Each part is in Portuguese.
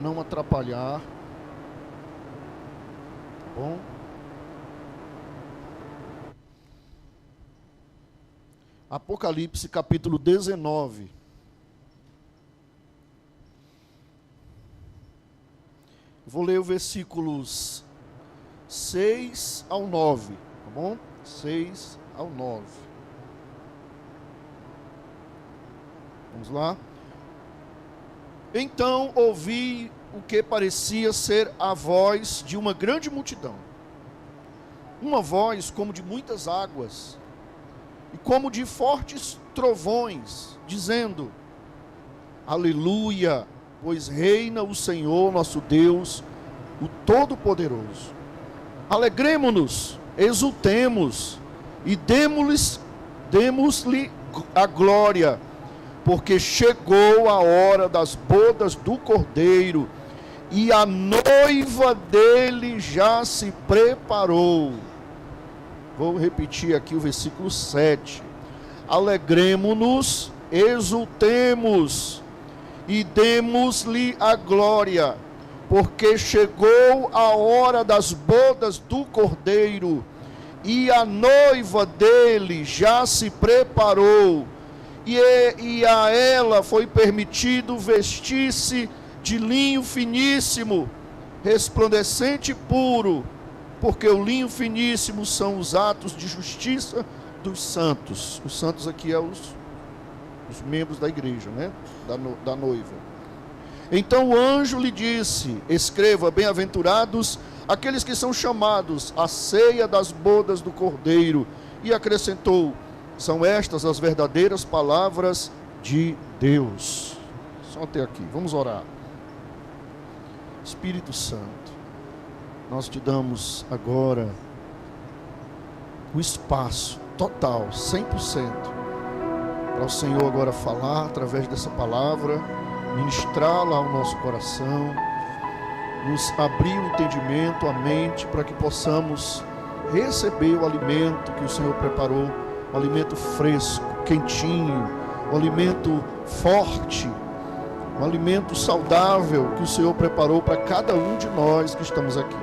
não atrapalhar, tá bom? Apocalipse capítulo 19. Vou ler os versículos 6 ao 9, tá bom? 6 ao 9. Vamos lá. Então ouvi o que parecia ser a voz de uma grande multidão. Uma voz como de muitas águas, e como de fortes trovões, dizendo: Aleluia, pois reina o Senhor nosso Deus, o Todo-Poderoso. Alegremo-nos, exultemos, e demos-lhe a glória, porque chegou a hora das bodas do Cordeiro, e a noiva dele já se preparou. Vou repetir aqui o versículo 7. Alegremo-nos, exultemos, e demos-lhe a glória, porque chegou a hora das bodas do Cordeiro, e a noiva dele já se preparou. E a ela foi permitido vestir-se de linho finíssimo, resplandecente e puro, porque o linho finíssimo são os atos de justiça dos santos. Os santos aqui são os membros da igreja, né? Da noiva. Então o anjo lhe disse: escreva, bem-aventurados aqueles que são chamados à ceia das bodas do Cordeiro. E acrescentou: são estas as verdadeiras palavras de Deus. Só até aqui, vamos orar. Espírito Santo, nós te damos agora o espaço total, 100%, para o Senhor agora falar através dessa palavra, ministrá-la ao nosso coração, nos abrir o entendimento, a mente, para que possamos receber o alimento que o Senhor preparou, um alimento fresco, quentinho, um alimento forte, um alimento saudável que o Senhor preparou para cada um de nós que estamos aqui.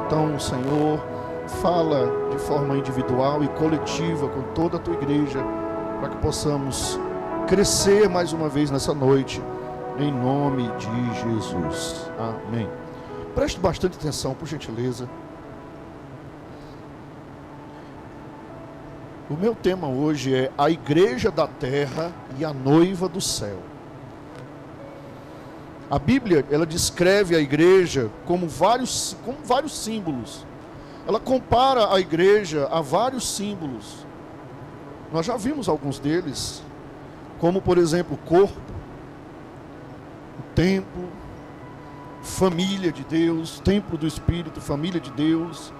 Então, Senhor, fala de forma individual e coletiva com toda a tua igreja, para que possamos crescer mais uma vez nessa noite, em nome de Jesus. Amém. Preste bastante atenção, por gentileza. O meu tema hoje é a igreja da terra e a noiva do céu. A Bíblia, ela descreve a igreja como vários símbolos. Ela compara a igreja a vários símbolos. Nós já vimos alguns deles, como por exemplo o corpo, o templo, família de Deus, templo do Espírito, família de Deus.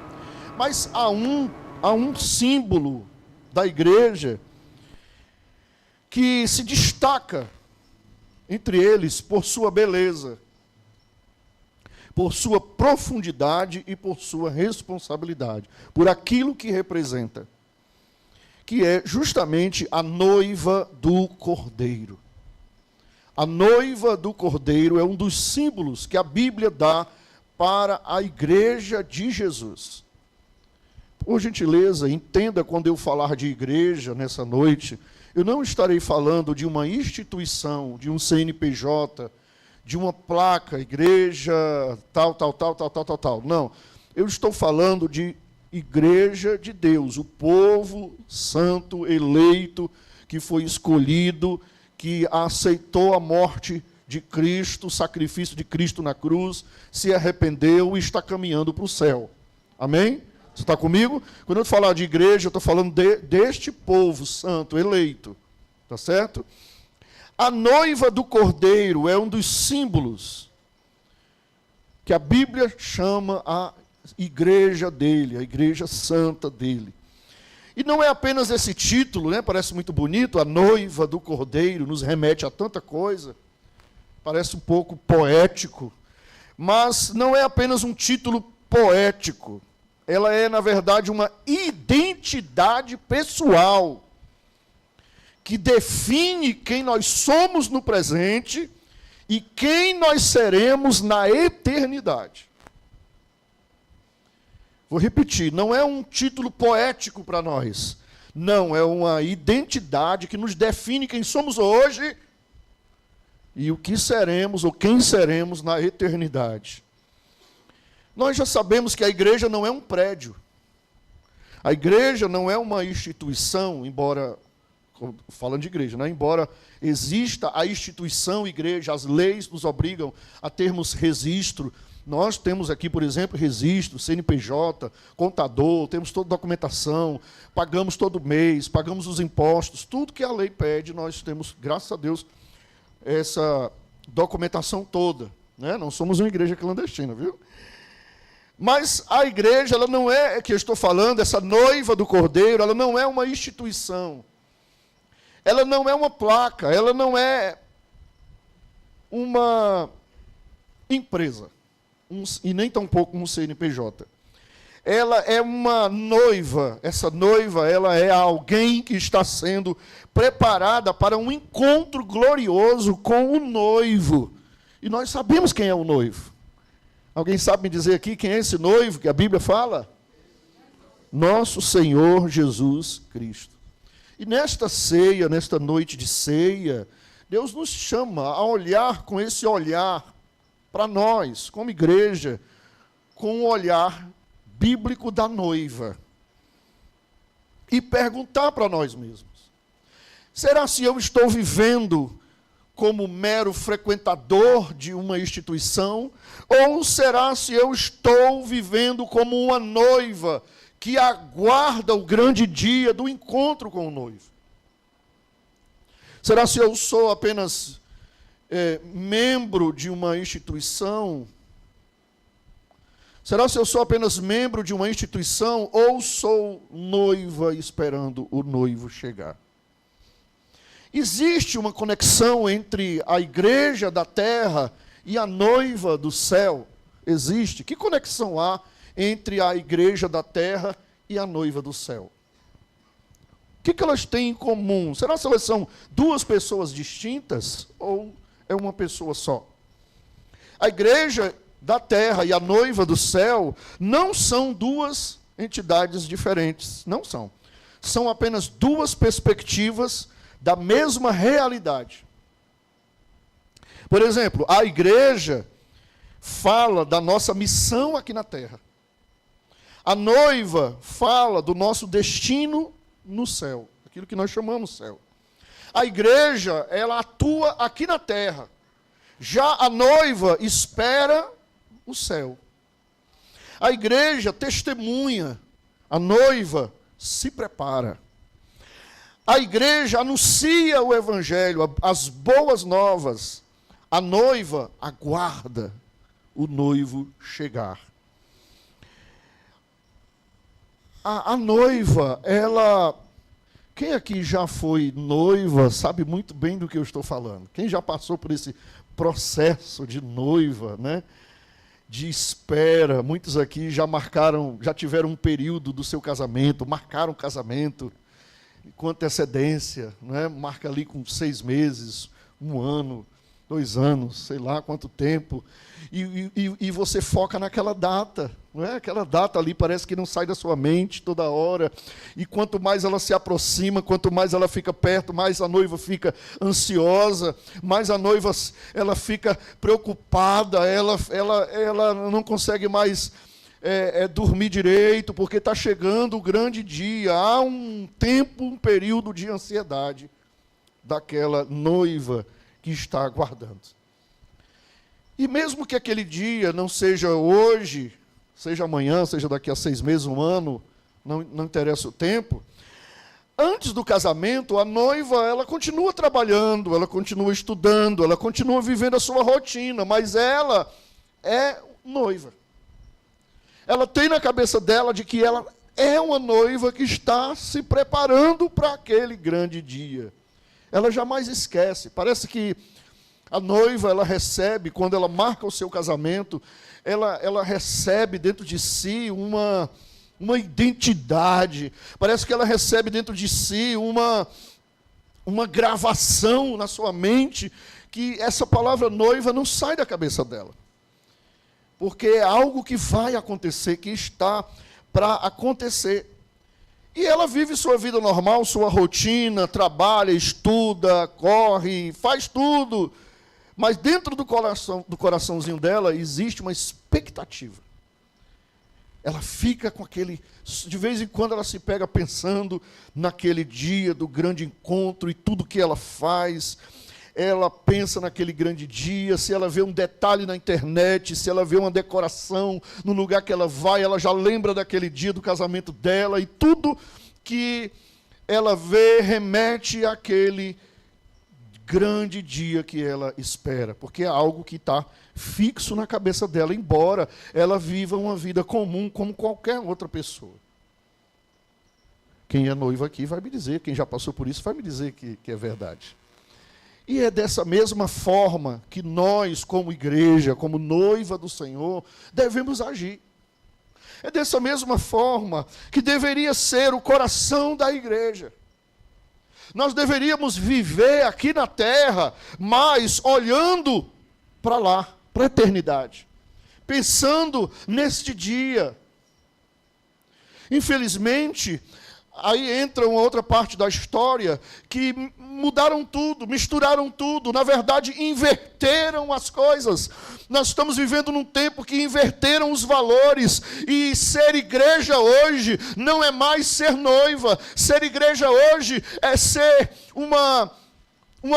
Mas há um símbolo da igreja que se destaca entre eles por sua beleza, por sua profundidade e por sua responsabilidade, por aquilo que representa, que é justamente a noiva do Cordeiro. A noiva do Cordeiro é um dos símbolos que a Bíblia dá para a igreja de Jesus. Por gentileza, entenda, quando eu falar de igreja nessa noite, eu não estarei falando de uma instituição, de um CNPJ, de uma placa, igreja, tal. Não, eu estou falando de igreja de Deus, o povo santo, eleito, que foi escolhido, que aceitou a morte de Cristo, o sacrifício de Cristo na cruz, se arrependeu e está caminhando para o céu. Amém? Você está comigo? Quando eu falar de igreja, eu estou falando deste povo santo, eleito. Tá certo? A noiva do Cordeiro é um dos símbolos que a Bíblia chama a igreja dele, a igreja santa dele. E não é apenas esse título, né? Parece muito bonito, a noiva do Cordeiro, nos remete a tanta coisa, parece um pouco poético, mas não é apenas um título poético, ela é, na verdade, uma identidade pessoal, que define quem nós somos no presente e quem nós seremos na eternidade. Vou repetir, não é um título poético para nós. Não, é uma identidade que nos define quem somos hoje e o que seremos ou quem seremos na eternidade. Nós já sabemos que a igreja não é um prédio. A igreja não é uma instituição, embora, falando de igreja, né? Embora exista a instituição igreja, as leis nos obrigam a termos registro. Nós temos aqui, por exemplo, registro, CNPJ, contador, temos toda a documentação, pagamos todo mês, pagamos os impostos, tudo que a lei pede, nós temos, graças a Deus, essa documentação toda, né? Não somos uma igreja clandestina, viu? Mas a igreja, ela não é, que eu estou falando, essa noiva do Cordeiro, ela não é uma instituição. Ela não é uma placa, ela não é uma empresa, e nem tampouco um CNPJ. Ela é uma noiva, essa noiva, ela é alguém que está sendo preparada para um encontro glorioso com o noivo. E nós sabemos quem é o noivo. Alguém sabe me dizer aqui quem é esse noivo que a Bíblia fala? Nosso Senhor Jesus Cristo. E nesta ceia, nesta noite de ceia, Deus nos chama a olhar com esse olhar para nós, como igreja, com o olhar bíblico da noiva. E perguntar para nós mesmos: será se eu estou vivendo como mero frequentador de uma instituição, ou será se eu estou vivendo como uma noiva que aguarda o grande dia do encontro com o noivo? Será se eu sou apenas membro de uma instituição? Será se eu sou apenas membro de uma instituição, ou sou noiva esperando o noivo chegar? Existe uma conexão entre a igreja da terra e a noiva do céu? Existe. Que conexão há entre a igreja da terra e a noiva do céu? O que elas têm em comum? Será que elas são duas pessoas distintas ou é uma pessoa só? A igreja da terra e a noiva do céu não são duas entidades diferentes. Não são. São apenas duas perspectivas da mesma realidade. Por exemplo, a igreja fala da nossa missão aqui na terra. A noiva fala do nosso destino no céu, aquilo que nós chamamos céu. A igreja, ela atua aqui na terra. Já a noiva espera o céu. A igreja testemunha, a noiva se prepara. A igreja anuncia o evangelho, as boas novas. A noiva aguarda o noivo chegar. A noiva, ela... Quem aqui já foi noiva sabe muito bem do que eu estou falando. Quem já passou por esse processo de noiva, né? De espera. Muitos aqui já tiveram um período do seu casamento, marcaram o casamento com antecedência, né? Marca ali com 6 meses, 1 ano, 2 anos, sei lá quanto tempo, e você foca naquela data, não é? Aquela data ali parece que não sai da sua mente toda hora, e quanto mais ela se aproxima, quanto mais ela fica perto, mais a noiva fica ansiosa, mais a noiva ela fica preocupada, ela não consegue mais dormir direito, porque está chegando o grande dia. Há um tempo, um período de ansiedade daquela noiva que está aguardando. E mesmo que aquele dia não seja hoje, seja amanhã, seja daqui a 6 meses, 1 ano, não interessa o tempo, antes do casamento, a noiva, ela continua trabalhando, ela continua estudando, ela continua vivendo a sua rotina, mas ela é noiva. Ela tem na cabeça dela de que ela é uma noiva que está se preparando para aquele grande dia. Ela jamais esquece. Parece que a noiva, ela recebe, quando ela marca o seu casamento, ela recebe dentro de si uma identidade. Parece que ela recebe dentro de si uma gravação na sua mente que essa palavra noiva não sai da cabeça dela. Porque é algo que vai acontecer, que está para acontecer. E ela vive sua vida normal, sua rotina, trabalha, estuda, corre, faz tudo. Mas dentro do coraçãozinho dela existe uma expectativa. Ela fica com aquele... De vez em quando ela se pega pensando naquele dia do grande encontro e tudo que ela faz. Ela pensa naquele grande dia, se ela vê um detalhe na internet, se ela vê uma decoração no lugar que ela vai, ela já lembra daquele dia do casamento dela, e tudo que ela vê remete àquele grande dia que ela espera, porque é algo que está fixo na cabeça dela, embora ela viva uma vida comum como qualquer outra pessoa. Quem é noivo aqui vai me dizer, quem já passou por isso vai me dizer que é verdade. E é dessa mesma forma que nós, como igreja, como noiva do Senhor, devemos agir. É dessa mesma forma que deveria ser o coração da igreja. Nós deveríamos viver aqui na terra, mas olhando para lá, para a eternidade. Pensando neste dia. Infelizmente, aí entra uma outra parte da história, que mudaram tudo, misturaram tudo, na verdade inverteram as coisas. Nós estamos vivendo num tempo que inverteram os valores, e ser igreja hoje não é mais ser noiva. Ser igreja hoje é ser uma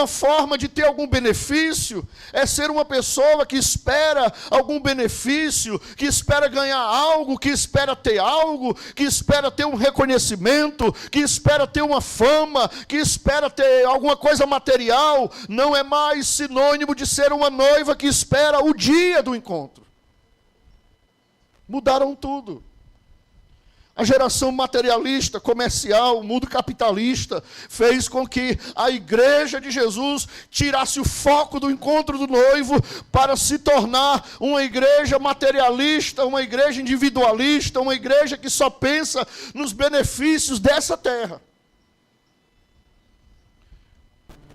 forma de ter algum benefício, é ser uma pessoa que espera algum benefício, que espera ganhar algo, que espera ter algo, que espera ter um reconhecimento, que espera ter uma fama, que espera ter alguma coisa material. Não é mais sinônimo de ser uma noiva que espera o dia do encontro. Mudaram tudo. A geração materialista, comercial, o mundo capitalista, fez com que a igreja de Jesus tirasse o foco do encontro do noivo para se tornar uma igreja materialista, uma igreja individualista, uma igreja que só pensa nos benefícios dessa terra.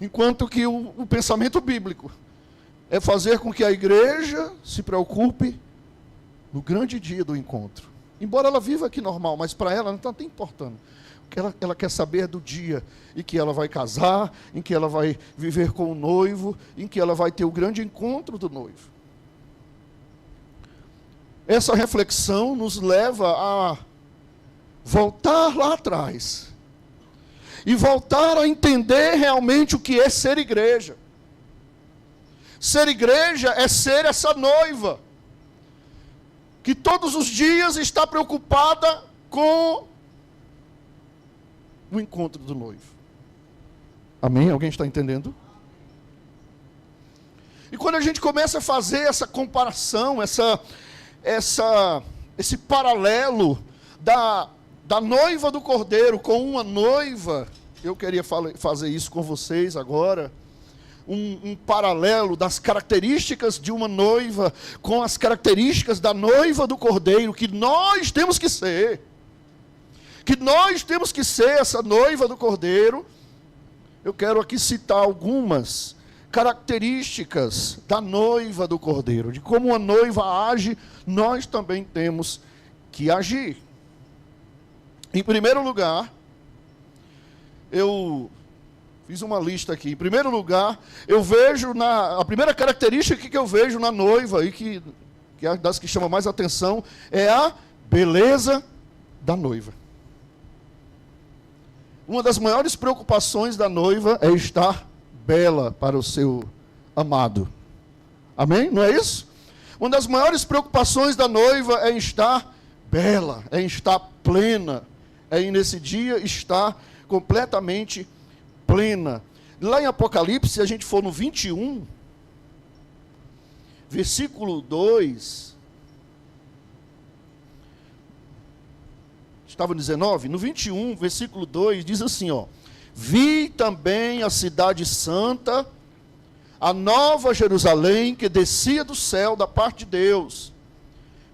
Enquanto que o pensamento bíblico é fazer com que a igreja se preocupe no grande dia do encontro. Embora ela viva aqui normal, mas para ela não está nem importando. Ela quer saber do dia em que ela vai casar, em que ela vai viver com o noivo, em que ela vai ter o grande encontro do noivo. Essa reflexão nos leva a voltar lá atrás e voltar a entender realmente o que é ser igreja. Ser igreja é ser essa noiva que todos os dias está preocupada com o encontro do noivo. Amém? Alguém está entendendo? E quando a gente começa a fazer essa comparação, esse paralelo da noiva do Cordeiro com uma noiva, eu queria fazer isso com vocês agora, um paralelo das características de uma noiva com as características da noiva do Cordeiro, que nós temos que ser. Que nós temos que ser essa noiva do Cordeiro. Eu quero aqui citar algumas características da noiva do Cordeiro, de como uma noiva age, nós também temos que agir. Em primeiro lugar, eu fiz uma lista aqui. Em primeiro lugar, eu vejo a primeira característica que eu vejo na noiva, e que é das que chama mais atenção, é a beleza da noiva. Uma das maiores preocupações da noiva é estar bela para o seu amado. Amém? Não é isso? Uma das maiores preocupações da noiva é estar bela, é estar plena, é nesse dia estar completamente plena. Lá em Apocalipse, se a gente for no 21, versículo 2, estava no 19, no 21, versículo 2, diz assim, ó: vi também a cidade santa, a nova Jerusalém, que descia do céu da parte de Deus,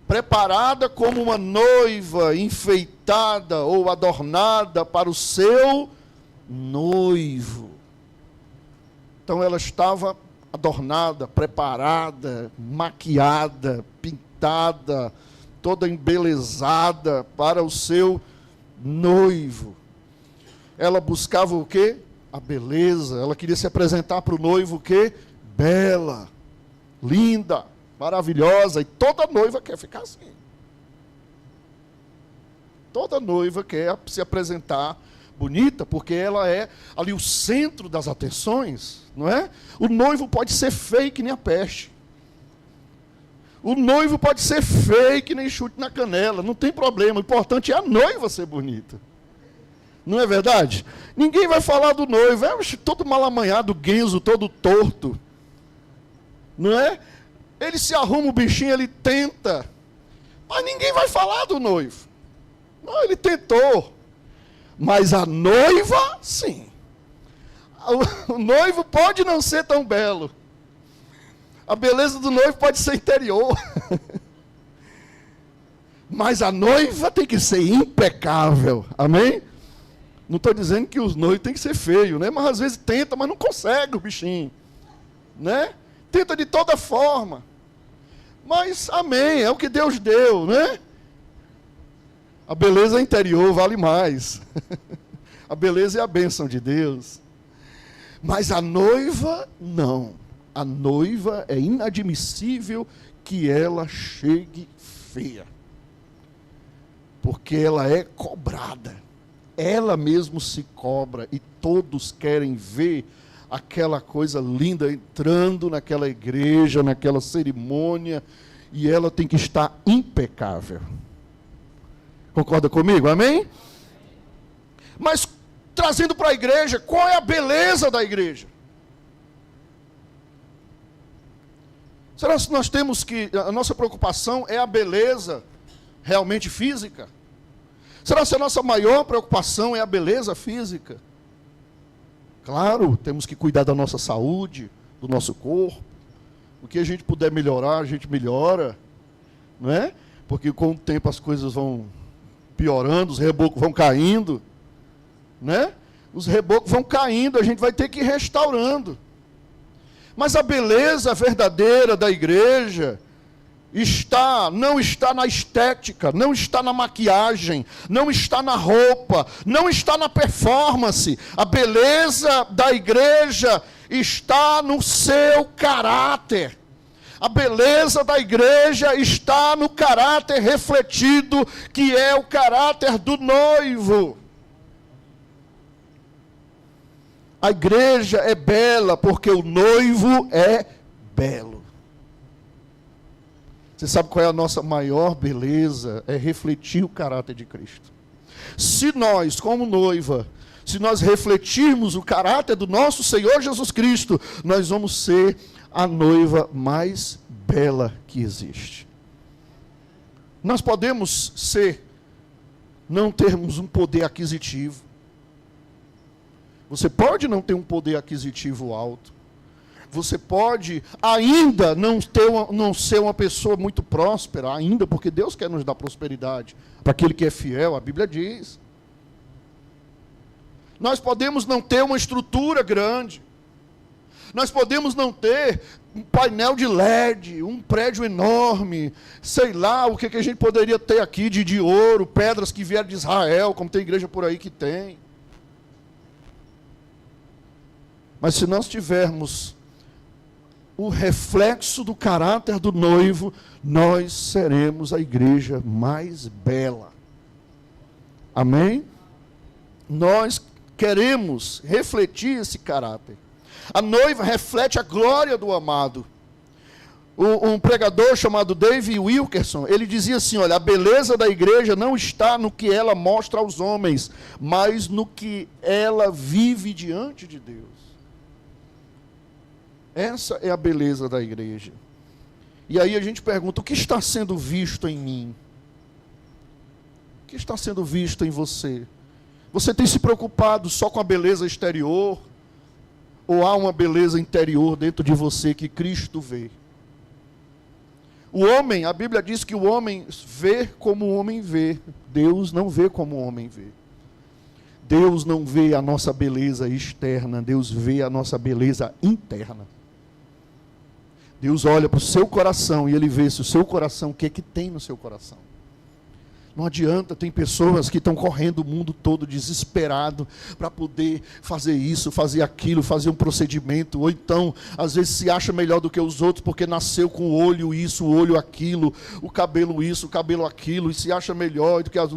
preparada como uma noiva enfeitada ou adornada para o seu noivo. Então ela estava adornada, preparada, maquiada, pintada, toda embelezada para o seu noivo. Ela buscava o quê? A beleza. Ela queria se apresentar para o noivo o quê? Bela, linda, maravilhosa. E toda noiva quer ficar assim. Toda noiva quer se apresentar bonita, porque ela é ali o centro das atenções, não é? O noivo pode ser feio que nem a peste. O noivo pode ser feio que nem chute na canela, não tem problema. O importante é a noiva ser bonita. Não é verdade? Ninguém vai falar do noivo, é todo mal amanhado, guenzo, todo torto. Não é? Ele se arruma o bichinho, ele tenta. Mas ninguém vai falar do noivo. Não, ele tentou. Mas a noiva, sim. O noivo pode não ser tão belo. A beleza do noivo pode ser interior. Mas a noiva tem que ser impecável. Amém? Não estou dizendo que os noivos têm que ser feios, né? Mas às vezes tenta, mas não consegue o bichinho. Né? Tenta de toda forma. Mas, amém, é o que Deus deu, né? A beleza interior vale mais. A beleza é a bênção de Deus. Mas a noiva, não. A noiva é inadmissível que ela chegue feia. Porque ela é cobrada. Ela mesmo se cobra e todos querem ver aquela coisa linda entrando naquela igreja, naquela cerimônia, e ela tem que estar impecável. Concorda comigo? Amém? Mas, trazendo para a igreja, qual é a beleza da igreja? Será que nós temos que, a nossa preocupação é a beleza realmente física? Será que a nossa maior preocupação é a beleza física? Claro, temos que cuidar da nossa saúde, do nosso corpo. O que a gente puder melhorar, a gente melhora. Não é? Porque com o tempo as coisas vão piorando, os rebocos vão caindo, né? Os rebocos vão caindo, a gente vai ter que ir restaurando. Mas a beleza verdadeira da igreja não está na estética, não está na maquiagem, não está na roupa, não está na performance. A beleza da igreja está no seu caráter. A beleza da igreja está no caráter refletido, que é o caráter do noivo. A igreja é bela porque o noivo é belo. Você sabe qual é a nossa maior beleza? É refletir o caráter de Cristo. Se nós, como noiva, se nós refletirmos o caráter do nosso Senhor Jesus Cristo, nós vamos ser a noiva mais bela que existe. Nós podemos não termos um poder aquisitivo. Você pode não ter um poder aquisitivo alto. Você pode ainda não ser uma pessoa muito próspera, ainda, porque Deus quer nos dar prosperidade. Para aquele que é fiel, a Bíblia diz. Nós podemos não ter uma estrutura grande. Nós podemos não ter um painel de LED, um prédio enorme, sei lá o que a gente poderia ter aqui de ouro, pedras que vieram de Israel, como tem igreja por aí que tem. Mas se nós tivermos o reflexo do caráter do noivo, nós seremos a igreja mais bela. Amém? Nós queremos refletir esse caráter. A noiva reflete a glória do amado. Um pregador chamado Dave Wilkerson, ele dizia assim, olha, a beleza da igreja não está no que ela mostra aos homens, mas no que ela vive diante de Deus. Essa é a beleza da igreja. E aí a gente pergunta, o que está sendo visto em mim? O que está sendo visto em você? Você tem se preocupado só com a beleza exterior? Ou há uma beleza interior dentro de você que Cristo vê? O homem, a Bíblia diz que o homem vê como o homem vê. Deus não vê como o homem vê. Deus não vê a nossa beleza externa, Deus vê a nossa beleza interna. Deus olha para o seu coração e Ele vê se o seu coração, o que é que tem no seu coração. Não adianta, tem pessoas que estão correndo o mundo todo desesperado para poder fazer isso, fazer aquilo, fazer um procedimento, ou então, às vezes se acha melhor do que os outros porque nasceu com o olho isso, o olho aquilo, o cabelo isso, o cabelo aquilo, e se acha melhor do que as...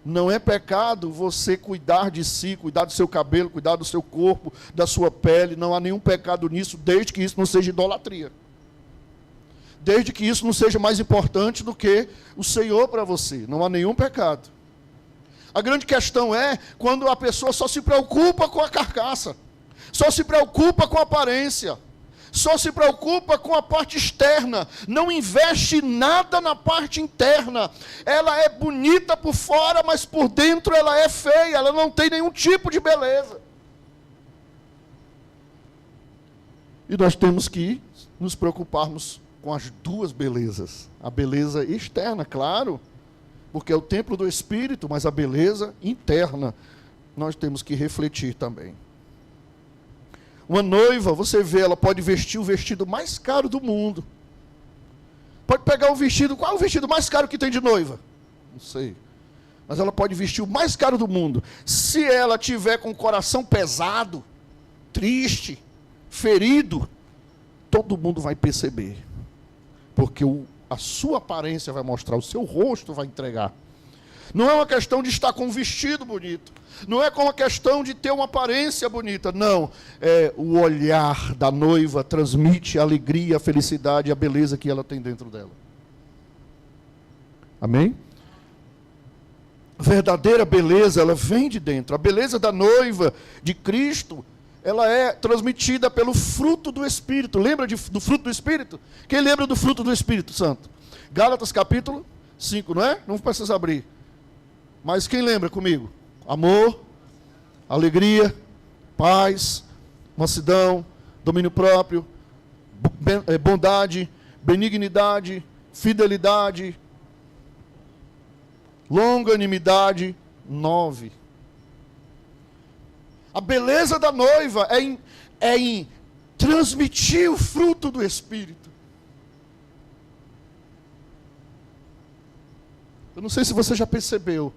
Não é pecado você cuidar de si, cuidar do seu cabelo, cuidar do seu corpo, da sua pele, não há nenhum pecado nisso, desde que isso não seja idolatria. Desde que isso não seja mais importante do que o Senhor para você. Não há nenhum pecado. A grande questão é quando a pessoa só se preocupa com a carcaça, só se preocupa com a aparência, só se preocupa com a parte externa, não investe nada na parte interna. Ela é bonita por fora, mas por dentro ela é feia, ela não tem nenhum tipo de beleza. E nós temos que nos preocuparmos com as duas belezas. A beleza externa, claro, porque é o templo do Espírito, mas a beleza interna nós temos que refletir também. Uma noiva, você vê, ela pode vestir o vestido mais caro do mundo. Pode pegar um vestido, qual é o vestido mais caro que tem de noiva? Não sei. Mas ela pode vestir o mais caro do mundo. Se ela tiver com o coração pesado, triste, ferido, todo mundo vai perceber. Porque a sua aparência vai mostrar, o seu rosto vai entregar. Não é uma questão de estar com um vestido bonito. Não é uma questão de ter uma aparência bonita. Não. É o olhar da noiva transmite a alegria, a felicidade, a beleza que ela tem dentro dela. Amém? A verdadeira beleza, ela vem de dentro. A beleza da noiva de Cristo, ela é transmitida pelo fruto do Espírito. Lembra do fruto do Espírito? Quem lembra do fruto do Espírito Santo? Gálatas capítulo 5, não é? Não precisa abrir. Mas quem lembra comigo? Amor, alegria, paz, mansidão, domínio próprio, bondade, benignidade, fidelidade, longanimidade. 9. A beleza da noiva é em transmitir o fruto do Espírito. Eu não sei se você já percebeu,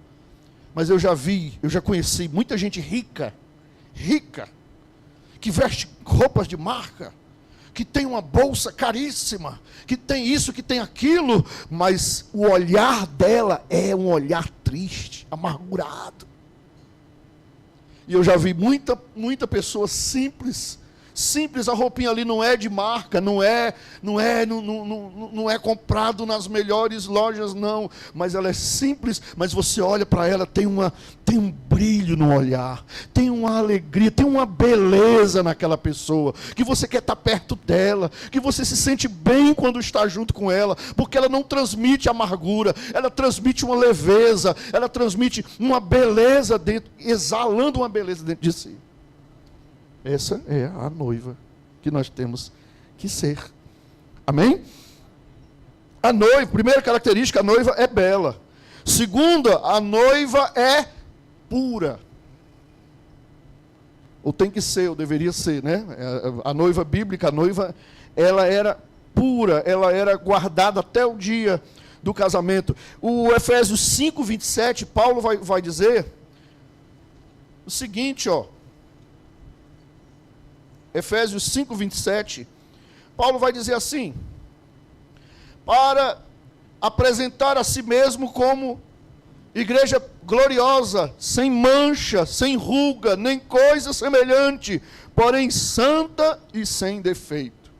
mas eu já conheci muita gente rica, que veste roupas de marca, que tem uma bolsa caríssima, que tem isso, que tem aquilo, mas o olhar dela é um olhar triste, amargurado. E eu já vi muita pessoa simples, a roupinha ali não é de marca, não é comprado nas melhores lojas, não, mas ela é simples, mas você olha para ela, tem um brilho no olhar, tem uma alegria, tem uma beleza naquela pessoa, que você quer estar perto dela, que você se sente bem quando está junto com ela, porque ela não transmite amargura, ela transmite uma leveza, ela transmite uma beleza dentro, exalando uma beleza dentro de si. Essa é a noiva que nós temos que ser. Amém? A noiva, primeira característica, a noiva é bela. Segunda, a noiva é pura. Ou tem que ser, ou deveria ser, né? A noiva bíblica, a noiva, ela era pura, ela era guardada até o dia do casamento. O Efésios 5, 27, Paulo vai dizer o seguinte, ó. Efésios 5, 27, Paulo vai dizer assim: para apresentar a si mesmo como igreja gloriosa, sem mancha, sem ruga, nem coisa semelhante, porém santa e sem defeito.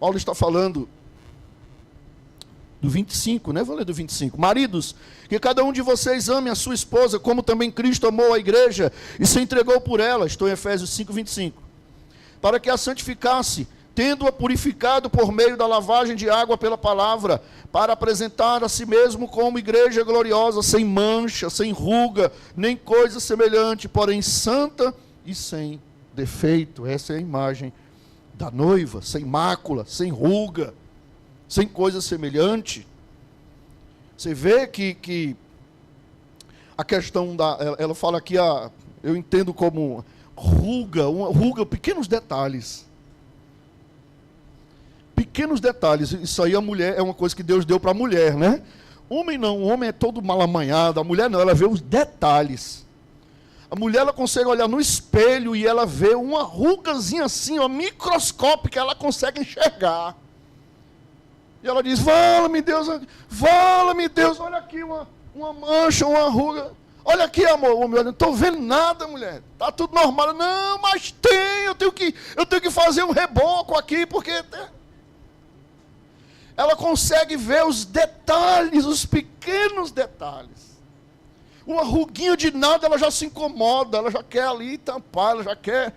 Paulo está falando do 25, né? Vou ler do 25. Maridos, que cada um de vocês ame a sua esposa, como também Cristo amou a igreja e se entregou por ela. Estou em Efésios 5, 25. Para que a santificasse, tendo-a purificado por meio da lavagem de água pela palavra, para apresentar a si mesmo como igreja gloriosa, sem mancha, sem ruga, nem coisa semelhante, porém santa e sem defeito. Essa é a imagem da noiva, sem mácula, sem ruga, sem coisa semelhante. Você vê que a questão ela fala aqui, eu entendo como ruga, pequenos detalhes. Pequenos detalhes. Isso aí a mulher é uma coisa que Deus deu para a mulher, né? Homem não, o homem é todo mal amanhado, a mulher não, ela vê os detalhes. A mulher, ela consegue olhar no espelho e ela vê uma rugazinha assim, ó, microscópica, ela consegue enxergar. E ela diz, vala-me Deus, olha aqui uma mancha, uma ruga. Olha aqui, amor, eu não estou vendo nada, mulher. Está tudo normal. Não, mas tem, eu tenho que fazer um reboco aqui, porque... Ela consegue ver os detalhes, os pequenos detalhes. Uma ruguinha de nada, ela já se incomoda, ela já quer ali tampar, ela já quer.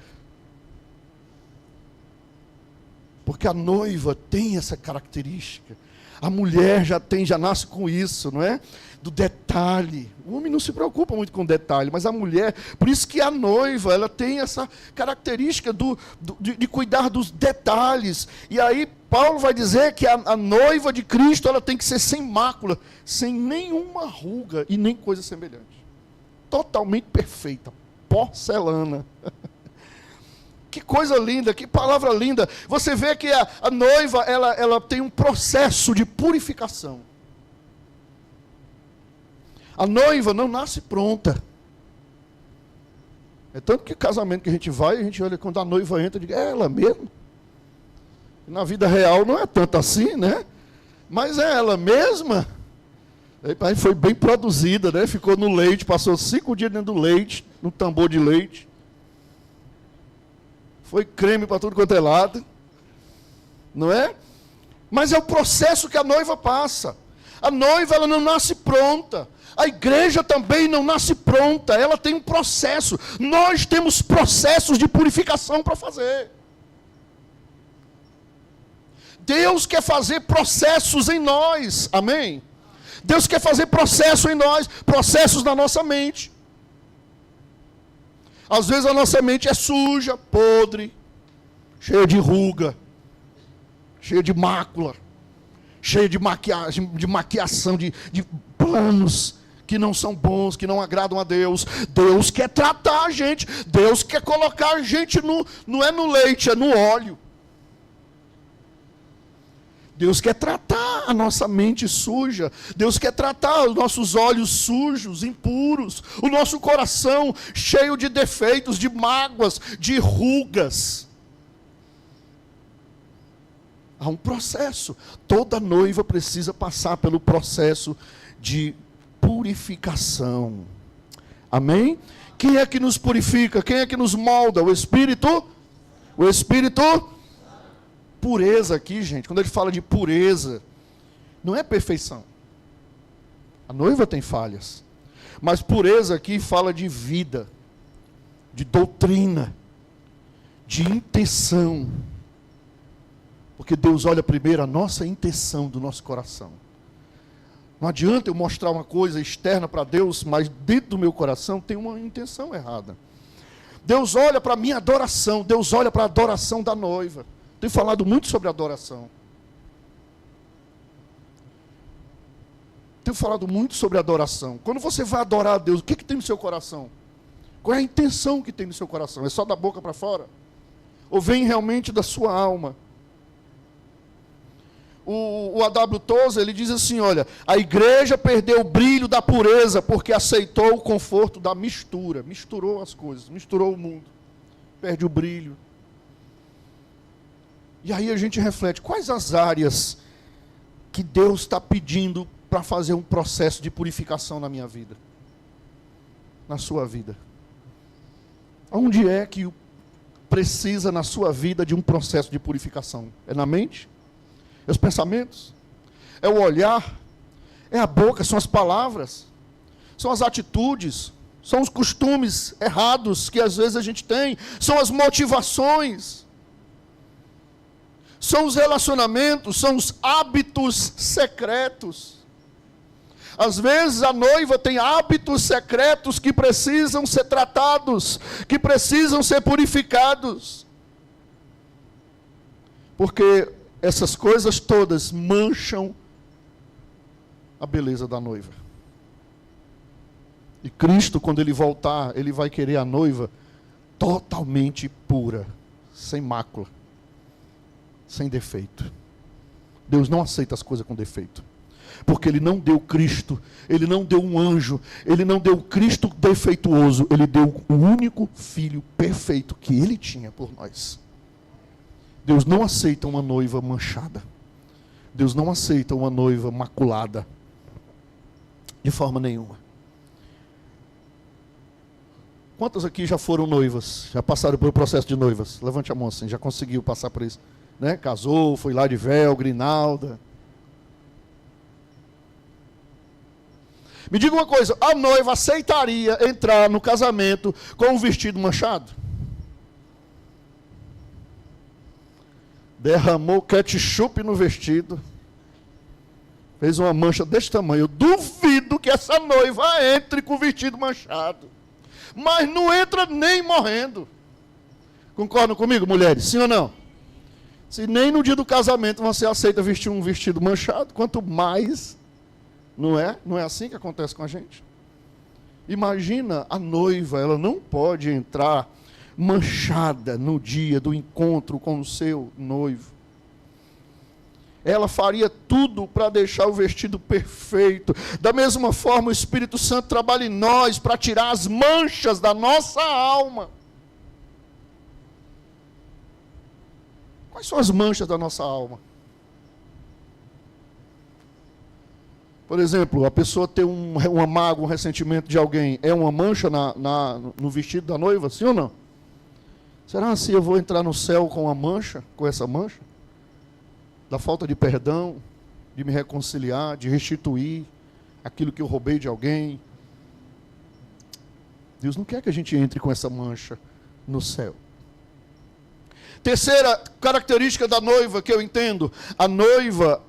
Porque a noiva tem essa característica. A mulher já nasce com isso, não é? Do detalhe. O homem não se preocupa muito com detalhe, mas a mulher, por isso que a noiva, ela tem essa característica de cuidar dos detalhes. E aí Paulo vai dizer que a noiva de Cristo, ela tem que ser sem mácula, sem nenhuma ruga e nem coisa semelhante. Totalmente perfeita, porcelana. Que coisa linda, que palavra linda. Você vê que a noiva, ela tem um processo de purificação. A noiva não nasce pronta. É tanto que casamento que a gente vai, a gente olha quando a noiva entra, diz, é ela mesmo? Na vida real não é tanto assim, né? Mas é ela mesma. Aí foi bem produzida, né? Ficou no leite, passou 5 dias dentro do leite, no tambor de leite. Foi creme para tudo quanto é lado. Não é? Mas é o processo que a noiva passa. A noiva, ela não nasce pronta. A igreja também não nasce pronta. Ela tem um processo. Nós temos processos de purificação para fazer. Deus quer fazer processos em nós. Amém? Deus quer fazer processo em nós. Processos na nossa mente. Às vezes a nossa mente é suja, podre, cheia de ruga, cheia de mácula, cheia de maquiagem, de maquiação, de planos que não são bons, que não agradam a Deus. Deus quer tratar a gente. Deus quer colocar a gente não é no leite, é no óleo. Deus quer tratar a nossa mente suja. Deus quer tratar os nossos olhos sujos, impuros. O nosso coração cheio de defeitos, de mágoas, de rugas. Há um processo. Toda noiva precisa passar pelo processo de purificação. Amém? Quem é que nos purifica? Quem é que nos molda? O Espírito? O Espírito? Pureza aqui, gente, quando ele fala de pureza, não é perfeição. A noiva tem falhas. Mas pureza aqui fala de vida, de doutrina, de intenção. Porque Deus olha primeiro a nossa intenção do nosso coração. Não adianta eu mostrar uma coisa externa para Deus, mas dentro do meu coração tem uma intenção errada. Deus olha para a minha adoração, Deus olha para a adoração da noiva. Tenho falado muito sobre adoração. Tenho falado muito sobre adoração. Quando você vai adorar a Deus, o que tem no seu coração? Qual é a intenção que tem no seu coração? É só da boca para fora? Ou vem realmente da sua alma? O A.W. Tozer, ele diz assim, olha, a igreja perdeu o brilho da pureza porque aceitou o conforto da mistura. Misturou as coisas, misturou o mundo. Perde o brilho. E aí a gente reflete, quais as áreas que Deus está pedindo para fazer um processo de purificação na minha vida? Na sua vida? Onde é que precisa na sua vida de um processo de purificação? É na mente? É os pensamentos? É o olhar? É a boca? São as palavras? São as atitudes? São os costumes errados que às vezes a gente tem? São as motivações? São os relacionamentos, são os hábitos secretos. Às vezes a noiva tem hábitos secretos que precisam ser tratados, que precisam ser purificados. Porque essas coisas todas mancham a beleza da noiva. E Cristo, quando Ele voltar, Ele vai querer a noiva totalmente pura, sem mácula, sem defeito. Deus não aceita as coisas com defeito. Porque Ele não deu Cristo, Ele não deu um anjo, Ele não deu Cristo defeituoso, Ele deu o único Filho perfeito que Ele tinha por nós. Deus não aceita uma noiva manchada. Deus não aceita uma noiva maculada. De forma nenhuma. Quantas aqui já foram noivas? Já passaram pelo processo de noivas? Levante a mão assim, já conseguiu passar por isso. Né? Casou, foi lá de véu, grinalda. Me diga uma coisa, a noiva aceitaria entrar no casamento com um vestido manchado? Derramou ketchup no vestido, fez uma mancha desse tamanho. Eu duvido que essa noiva entre com o vestido manchado. Mas não entra nem morrendo. Concordam comigo, mulheres? Sim ou não? Se nem no dia do casamento você aceita vestir um vestido manchado, quanto mais, não é? Não é assim que acontece com a gente? Imagina a noiva, ela não pode entrar manchada no dia do encontro com o seu noivo. Ela faria tudo para deixar o vestido perfeito. Da mesma forma, o Espírito Santo trabalha em nós para tirar as manchas da nossa alma. Quais são as manchas da nossa alma? Por exemplo, a pessoa ter uma mágoa, um ressentimento de alguém, é uma mancha no vestido da noiva, sim ou não? Será assim eu vou entrar no céu com uma mancha, com essa mancha? Da falta de perdão, de me reconciliar, de restituir aquilo que eu roubei de alguém. Deus não quer que a gente entre com essa mancha no céu. Terceira característica da noiva que eu entendo, a noiva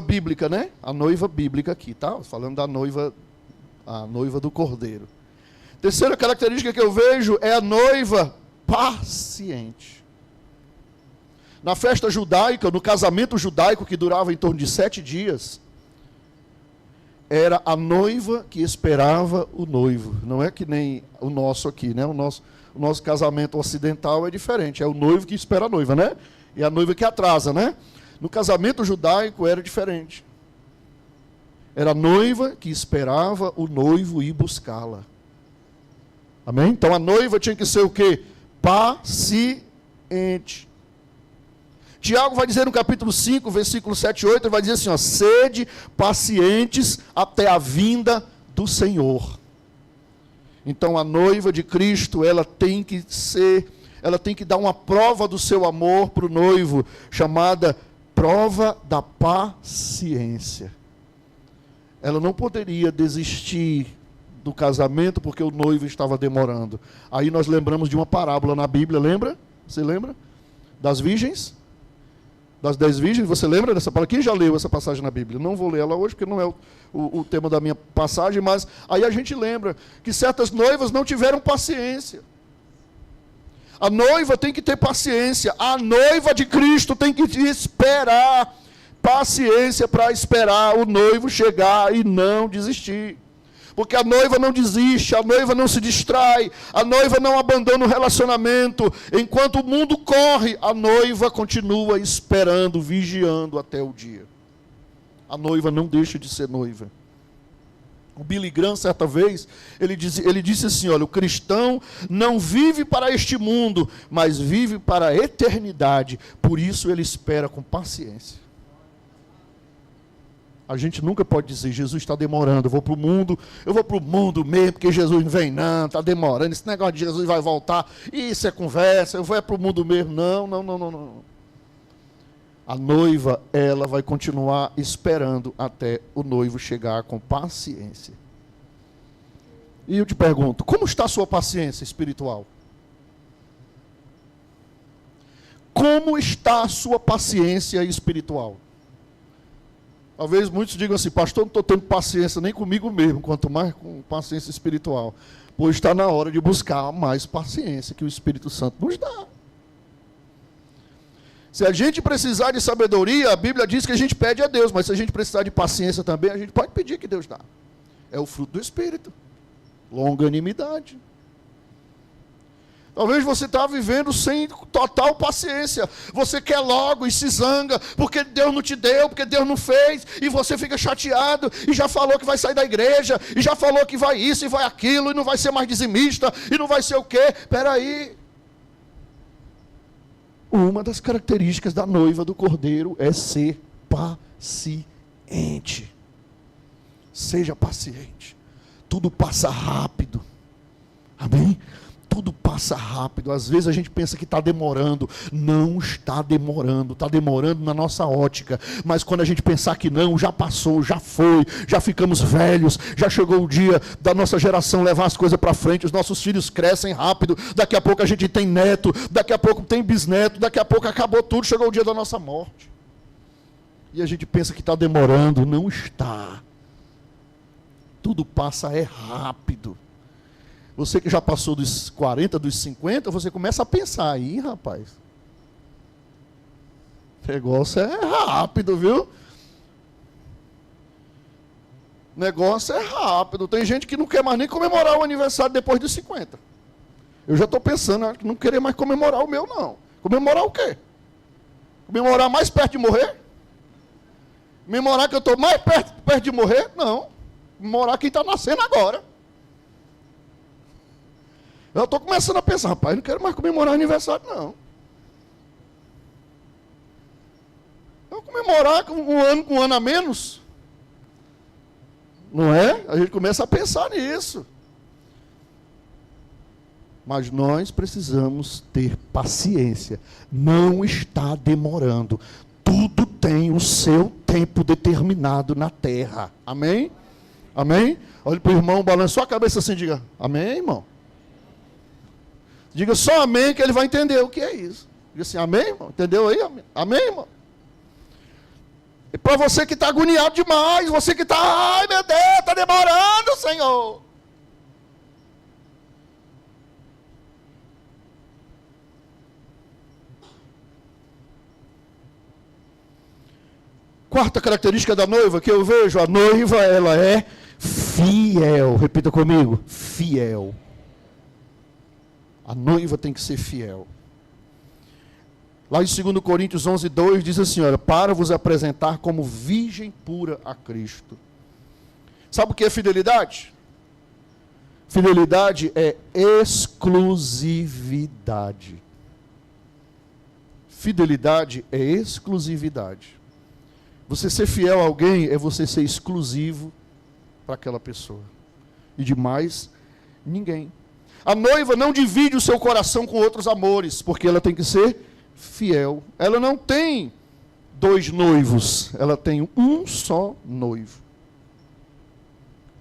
bíblica, né? A noiva bíblica aqui, tá? Falando da noiva, a noiva do Cordeiro. Terceira característica que eu vejo é a noiva paciente. Na festa judaica, no casamento judaico que durava em torno de 7 dias, era a noiva que esperava o noivo. Não é que nem o nosso aqui, né? O nosso casamento ocidental é diferente. É o noivo que espera a noiva, né? E a noiva que atrasa, né? No casamento judaico era diferente. Era a noiva que esperava o noivo ir buscá-la. Amém? Então a noiva tinha que ser o quê? Paciente. Tiago vai dizer no capítulo 5, versículo 7 e 8, ele vai dizer assim, ó, sede pacientes até a vinda do Senhor. Então a noiva de Cristo, ela tem que dar uma prova do seu amor para o noivo, chamada prova da paciência. Ela não poderia desistir do casamento porque o noivo estava demorando. Aí nós lembramos de uma parábola na Bíblia, lembra? Você lembra? Das virgens? Das 10 virgens, você lembra dessa palavra? Quem já leu essa passagem na Bíblia? Não vou ler ela hoje, porque não é o tema da minha passagem, mas aí a gente lembra que certas noivas não tiveram paciência. A noiva tem que ter paciência. A noiva de Cristo tem que esperar. Paciência para esperar o noivo chegar e não desistir. Porque a noiva não desiste, a noiva não se distrai, a noiva não abandona o relacionamento. Enquanto o mundo corre, a noiva continua esperando, vigiando até o dia. A noiva não deixa de ser noiva. O Billy Graham, certa vez, ele disse assim, olha, o cristão não vive para este mundo, mas vive para a eternidade. Por isso ele espera com paciência. A gente nunca pode dizer, Jesus está demorando, eu vou para o mundo mesmo, porque Jesus não vem não, está demorando, esse negócio de Jesus vai voltar, isso é conversa, eu vou para o mundo mesmo. Não. A noiva, ela vai continuar esperando até o noivo chegar com paciência. E eu te pergunto, como está a sua paciência espiritual? Como está a sua paciência espiritual? Talvez muitos digam assim, pastor, não estou tendo paciência nem comigo mesmo, quanto mais com paciência espiritual. Pois está na hora de buscar mais paciência que o Espírito Santo nos dá. Se a gente precisar de sabedoria, a Bíblia diz que a gente pede a Deus, mas se a gente precisar de paciência também, a gente pode pedir que Deus dá. É o fruto do Espírito. Longanimidade. Talvez você está vivendo sem total paciência. Você quer logo e se zanga, porque Deus não te deu, porque Deus não fez, e você fica chateado, e já falou que vai sair da igreja, e já falou que vai isso e vai aquilo, e não vai ser mais dizimista, e não vai ser o quê? Espera aí. Uma das características da noiva do Cordeiro é ser paciente. Seja paciente. Tudo passa rápido. Amém? Tudo passa rápido. Às vezes a gente pensa que está demorando. Não está demorando. Está demorando na nossa ótica. Mas quando a gente pensar que não, já passou, já foi, já ficamos velhos, já chegou o dia da nossa geração levar as coisas para frente. Os nossos filhos crescem rápido. Daqui a pouco a gente tem neto. Daqui a pouco tem bisneto. Daqui a pouco acabou tudo. Chegou o dia da nossa morte. E a gente pensa que está demorando. Não está. Tudo passa rápido. Você que já passou dos 40, dos 50, você começa a pensar aí, rapaz. O negócio é rápido, viu? O negócio é rápido. Tem gente que não quer mais nem comemorar o aniversário depois dos 50. Eu já estou pensando, não querer mais comemorar o meu, não. Comemorar o quê? Comemorar mais perto de morrer? Comemorar que eu estou mais perto de morrer? Não. Comemorar quem está nascendo agora. Eu estou começando a pensar, rapaz, não quero mais comemorar aniversário, não. Eu comemorar com um ano a menos. Não é? A gente começa a pensar nisso. Mas nós precisamos ter paciência. Não está demorando. Tudo tem o seu tempo determinado na terra. Amém? Amém? Olhe para o irmão, balançou a cabeça assim, diga, amém, irmão? Diga só amém, que ele vai entender o que é isso. Diga assim, amém, irmão? Entendeu aí? Amém, irmão? E para você que está agoniado demais, você que está, ai meu Deus, está demorando, Senhor. Quarta característica da noiva que eu vejo, a noiva, ela é fiel. Repita comigo, fiel. A noiva tem que ser fiel. Lá em 2 Coríntios 11:2 diz assim, olha, para vos apresentar como virgem pura a Cristo. Sabe o que é fidelidade? Fidelidade é exclusividade. Fidelidade é exclusividade. Você ser fiel a alguém é você ser exclusivo para aquela pessoa. E de mais ninguém. A noiva não divide o seu coração com outros amores, porque ela tem que ser fiel. Ela não tem dois noivos, ela tem um só noivo.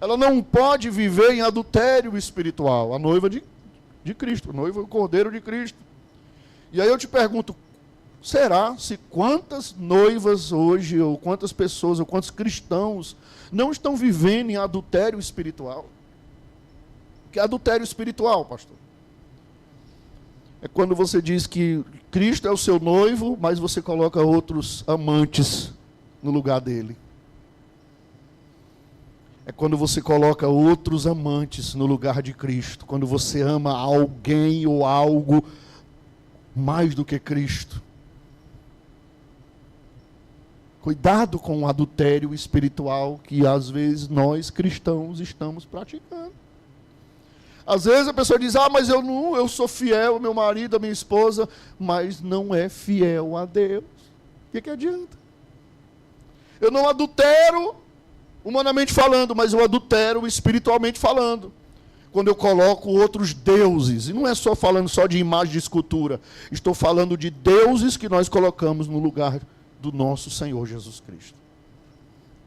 Ela não pode viver em adultério espiritual. A noiva de Cristo, a noiva do Cordeiro de Cristo. E aí eu te pergunto, será se quantas noivas hoje, ou quantas pessoas, ou quantos cristãos não estão vivendo em adultério espiritual? O que é adultério espiritual, pastor? É quando você diz que Cristo é o seu noivo, mas você coloca outros amantes no lugar dele. É quando você coloca outros amantes no lugar de Cristo. Quando você ama alguém ou algo mais do que Cristo. Cuidado com o adultério espiritual que às vezes nós cristãos estamos praticando. Às vezes a pessoa diz, mas eu sou fiel ao meu marido, à minha esposa, mas não é fiel a Deus. O que adianta? Eu não adultero, humanamente falando, mas eu adultero espiritualmente falando. Quando eu coloco outros deuses, e não é só falando só de imagem de escultura, estou falando de deuses que nós colocamos no lugar do nosso Senhor Jesus Cristo.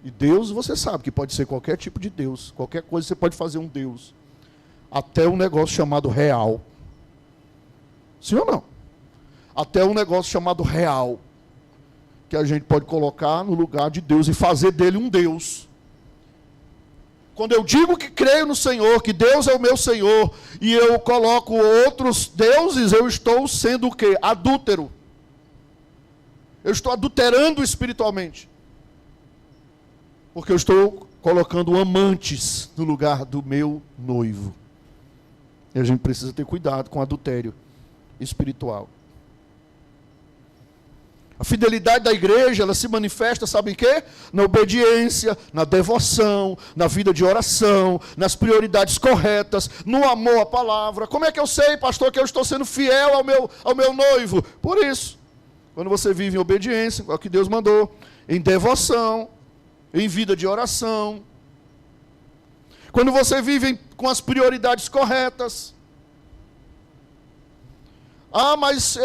E Deus, você sabe que pode ser qualquer tipo de Deus, qualquer coisa você pode fazer um Deus. Até um negócio chamado real. Sim ou não? Até um negócio chamado real. Que a gente pode colocar no lugar de Deus e fazer dele um Deus. Quando eu digo que creio no Senhor, que Deus é o meu Senhor, e eu coloco outros deuses, eu estou sendo o quê? Adúltero. Eu estou adulterando espiritualmente. Porque eu estou colocando amantes no lugar do meu noivo. E a gente precisa ter cuidado com o adultério espiritual. A fidelidade da igreja, ela se manifesta, sabe em quê? Na obediência, na devoção, na vida de oração, nas prioridades corretas, no amor à palavra. Como é que eu sei, pastor, que eu estou sendo fiel ao meu noivo? Por isso, quando você vive em obediência, ao que Deus mandou, em devoção, em vida de oração, quando você vive com as prioridades corretas. Ah, mas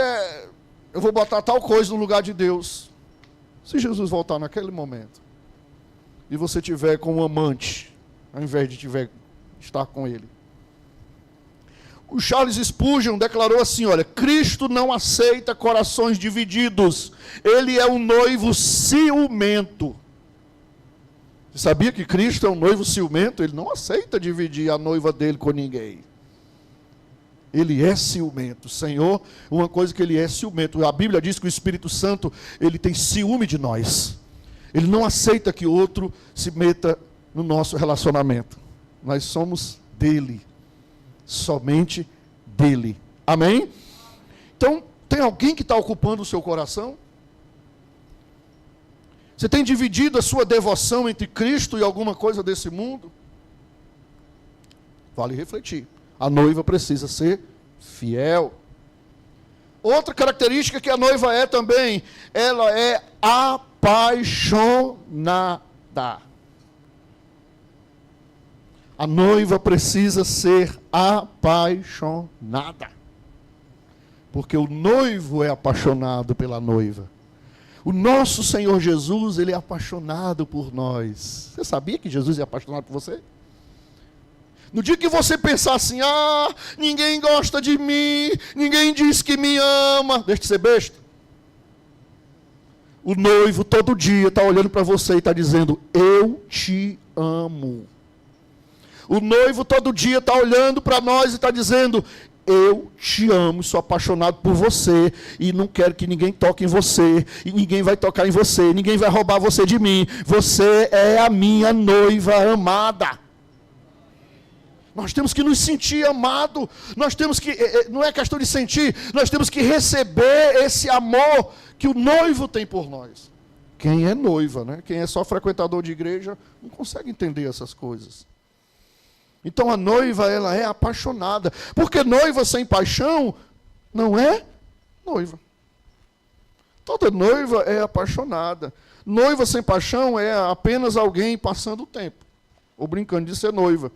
eu vou botar tal coisa no lugar de Deus. Se Jesus voltar naquele momento, e você tiver com um amante, ao invés de estar com ele. O Charles Spurgeon declarou assim, olha, Cristo não aceita corações divididos. Ele é um noivo ciumento. Você sabia que Cristo é um noivo ciumento? Ele não aceita dividir a noiva dele com ninguém. Ele é ciumento. Senhor, uma coisa que ele é ciumento. A Bíblia diz que o Espírito Santo, ele tem ciúme de nós. Ele não aceita que outro se meta no nosso relacionamento. Nós somos dele. Somente dele. Amém? Então, tem alguém que está ocupando o seu coração? Você tem dividido a sua devoção entre Cristo e alguma coisa desse mundo? Vale refletir. A noiva precisa ser fiel. Outra característica que a noiva é também, ela é apaixonada. A noiva precisa ser apaixonada. Porque o noivo é apaixonado pela noiva. O nosso Senhor Jesus, ele é apaixonado por nós. Você sabia que Jesus é apaixonado por você? No dia que você pensar assim, ninguém gosta de mim, ninguém diz que me ama, deixa de ser besta. O noivo todo dia está olhando para você e está dizendo, eu te amo. O noivo todo dia está olhando para nós e está dizendo, eu te amo, sou apaixonado por você e não quero que ninguém toque em você, e ninguém vai tocar em você, ninguém vai roubar você de mim. Você é a minha noiva amada. Nós temos que nos sentir amados, nós temos que, não é questão de sentir, nós temos que receber esse amor que o noivo tem por nós. Quem é noiva, né? Quem é só frequentador de igreja, não consegue entender essas coisas. Então a noiva, ela é apaixonada, porque noiva sem paixão não é noiva. Toda noiva é apaixonada. Noiva sem paixão é apenas alguém passando o tempo, ou brincando de ser noiva.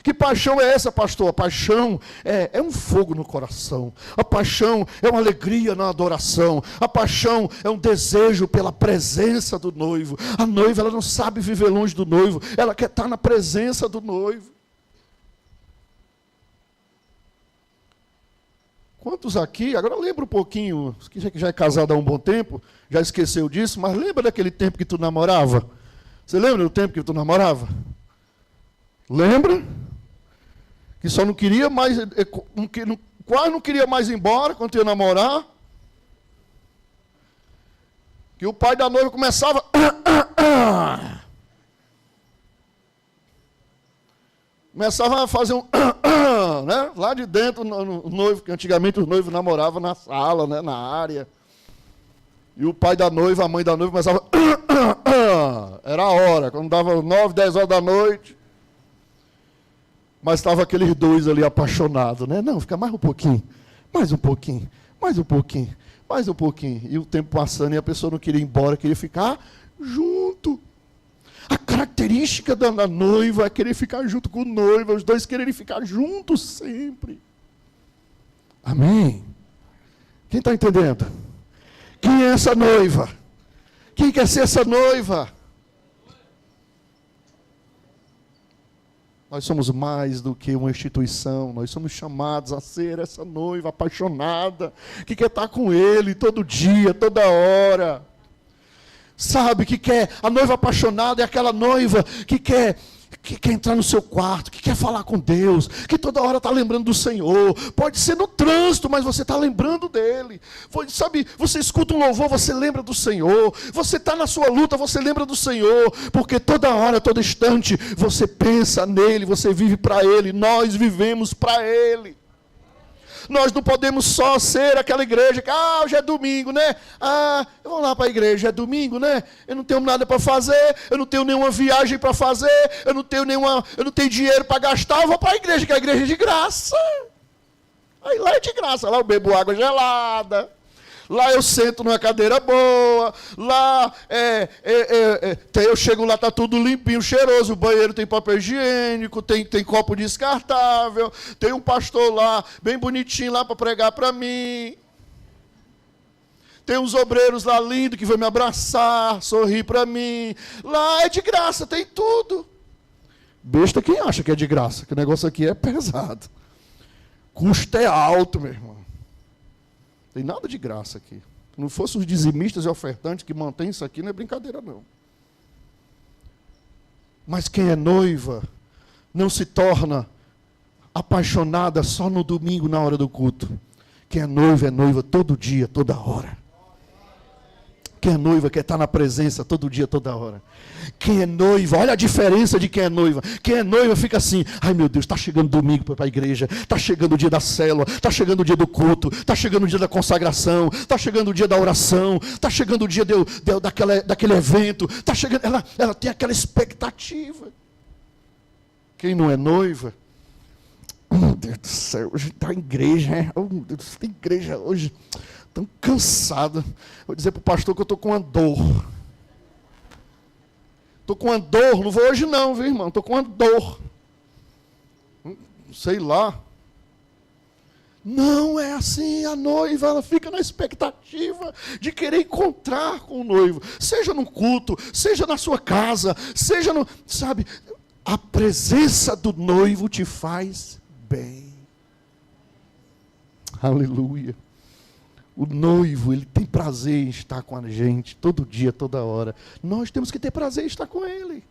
Que paixão é essa, pastor? A paixão é um fogo no coração. A paixão é uma alegria na adoração. A paixão é um desejo pela presença do noivo. A noiva, ela não sabe viver longe do noivo. Ela quer estar na presença do noivo. Quantos aqui, agora lembra um pouquinho, que já é casado há um bom tempo, já esqueceu disso, mas lembra daquele tempo que tu namorava? Você lembra do tempo que tu namorava? Lembra? Que só não queria mais, quase não queria mais ir embora quando ia namorar. Que o pai da noiva começava a fazer um né? Lá de dentro, o noivo, que antigamente os noivos namoravam na sala, né? Na área. E o pai da noiva, a mãe da noiva começava era a hora, quando dava 9, 10 horas da noite. Mas estava aqueles dois ali apaixonados, né? Não, fica mais um pouquinho, mais um pouquinho, mais um pouquinho, mais um pouquinho. E o tempo passando e a pessoa não queria ir embora, queria ficar junto. A característica da noiva é querer ficar junto com o noivo, os dois quererem ficar juntos sempre. Amém? Quem está entendendo? Quem é essa noiva? Quem quer ser essa noiva? Nós somos mais do que uma instituição, nós somos chamados a ser essa noiva apaixonada, que quer estar com ele todo dia, toda hora. Sabe, que quer, a noiva apaixonada é aquela noiva que quer que quer entrar no seu quarto, que quer falar com Deus, que toda hora está lembrando do Senhor. Pode ser no trânsito, mas você está lembrando dele. Sabe, você escuta um louvor, você lembra do Senhor. Você está na sua luta, você lembra do Senhor. Porque toda hora, todo instante, você pensa nele, você vive para ele. Nós vivemos para ele. Nós não podemos só ser aquela igreja que, hoje é domingo, né? Eu vou lá para a igreja, é domingo, né? Eu não tenho nada para fazer, eu não tenho nenhuma viagem para fazer, eu não tenho dinheiro para gastar, eu vou para a igreja, que é a igreja é de graça. Aí lá é de graça, lá eu bebo água gelada, lá eu sento numa cadeira boa, lá eu chego lá, está tudo limpinho, cheiroso, o banheiro tem papel higiênico, tem copo descartável, tem um pastor lá, bem bonitinho lá para pregar para mim. Tem uns obreiros lá lindos que vão me abraçar, sorrir para mim. Lá é de graça, tem tudo. Besta quem acha que é de graça, que o negócio aqui é pesado. Custo é alto, meu irmão. Tem nada de graça aqui. Se não fosse os dizimistas e ofertantes que mantêm isso aqui, não é brincadeira, não. Mas quem é noiva não se torna apaixonada só no domingo, na hora do culto. Quem é noiva todo dia, toda hora. Quem é noiva quer estar na presença todo dia, toda hora. Quem é noiva, olha a diferença de quem é noiva. Quem é noiva fica assim, ai meu Deus, está chegando domingo para a igreja, está chegando o dia da célula, está chegando o dia do culto, está chegando o dia da consagração, está chegando o dia da oração, está chegando o dia daquele evento, está chegando, ela tem aquela expectativa. Quem não é noiva, meu Deus do céu, hoje está em igreja, hein? Oh, meu Deus, tem igreja hoje. Estou cansado. Vou dizer para o pastor que eu estou com uma dor. Estou com uma dor. Não vou hoje não, viu, irmão? Estou com uma dor. Sei lá. Não é assim. A noiva, ela fica na expectativa de querer encontrar com o noivo. Seja no culto, seja na sua casa, seja no... Sabe, a presença do noivo te faz bem. Aleluia. O noivo, ele tem prazer em estar com a gente, todo dia, toda hora. Nós temos que ter prazer em estar com ele.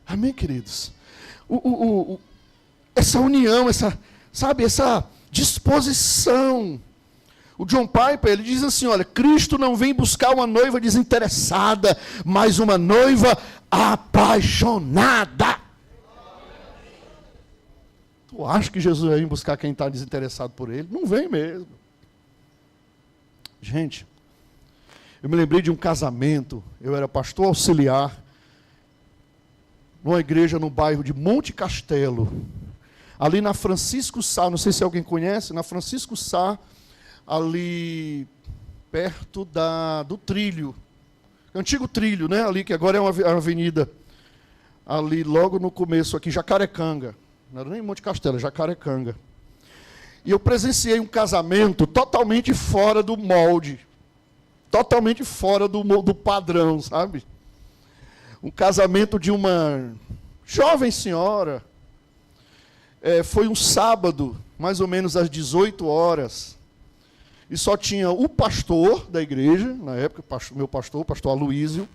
Amém, queridos? Essa união, essa disposição. O John Piper, ele diz assim, olha, Cristo não vem buscar uma noiva desinteressada, mas uma noiva apaixonada. Tu acha que Jesus vem buscar quem está desinteressado por ele? Não vem mesmo. Gente, eu me lembrei de um casamento, eu era pastor auxiliar, numa igreja no bairro de Monte Castelo, ali na Francisco Sá, não sei se alguém conhece, na Francisco Sá, ali perto do trilho, antigo trilho, né, ali que agora é uma avenida, ali logo no começo aqui, Jacarecanga, não era nem Monte Castelo, Jacarecanga. E eu presenciei um casamento totalmente fora do molde, totalmente fora do padrão, sabe? Um casamento de uma jovem senhora. Foi um sábado, mais ou menos às 18 horas. E só tinha o pastor da igreja, na época, meu pastor, o pastor Aloísio,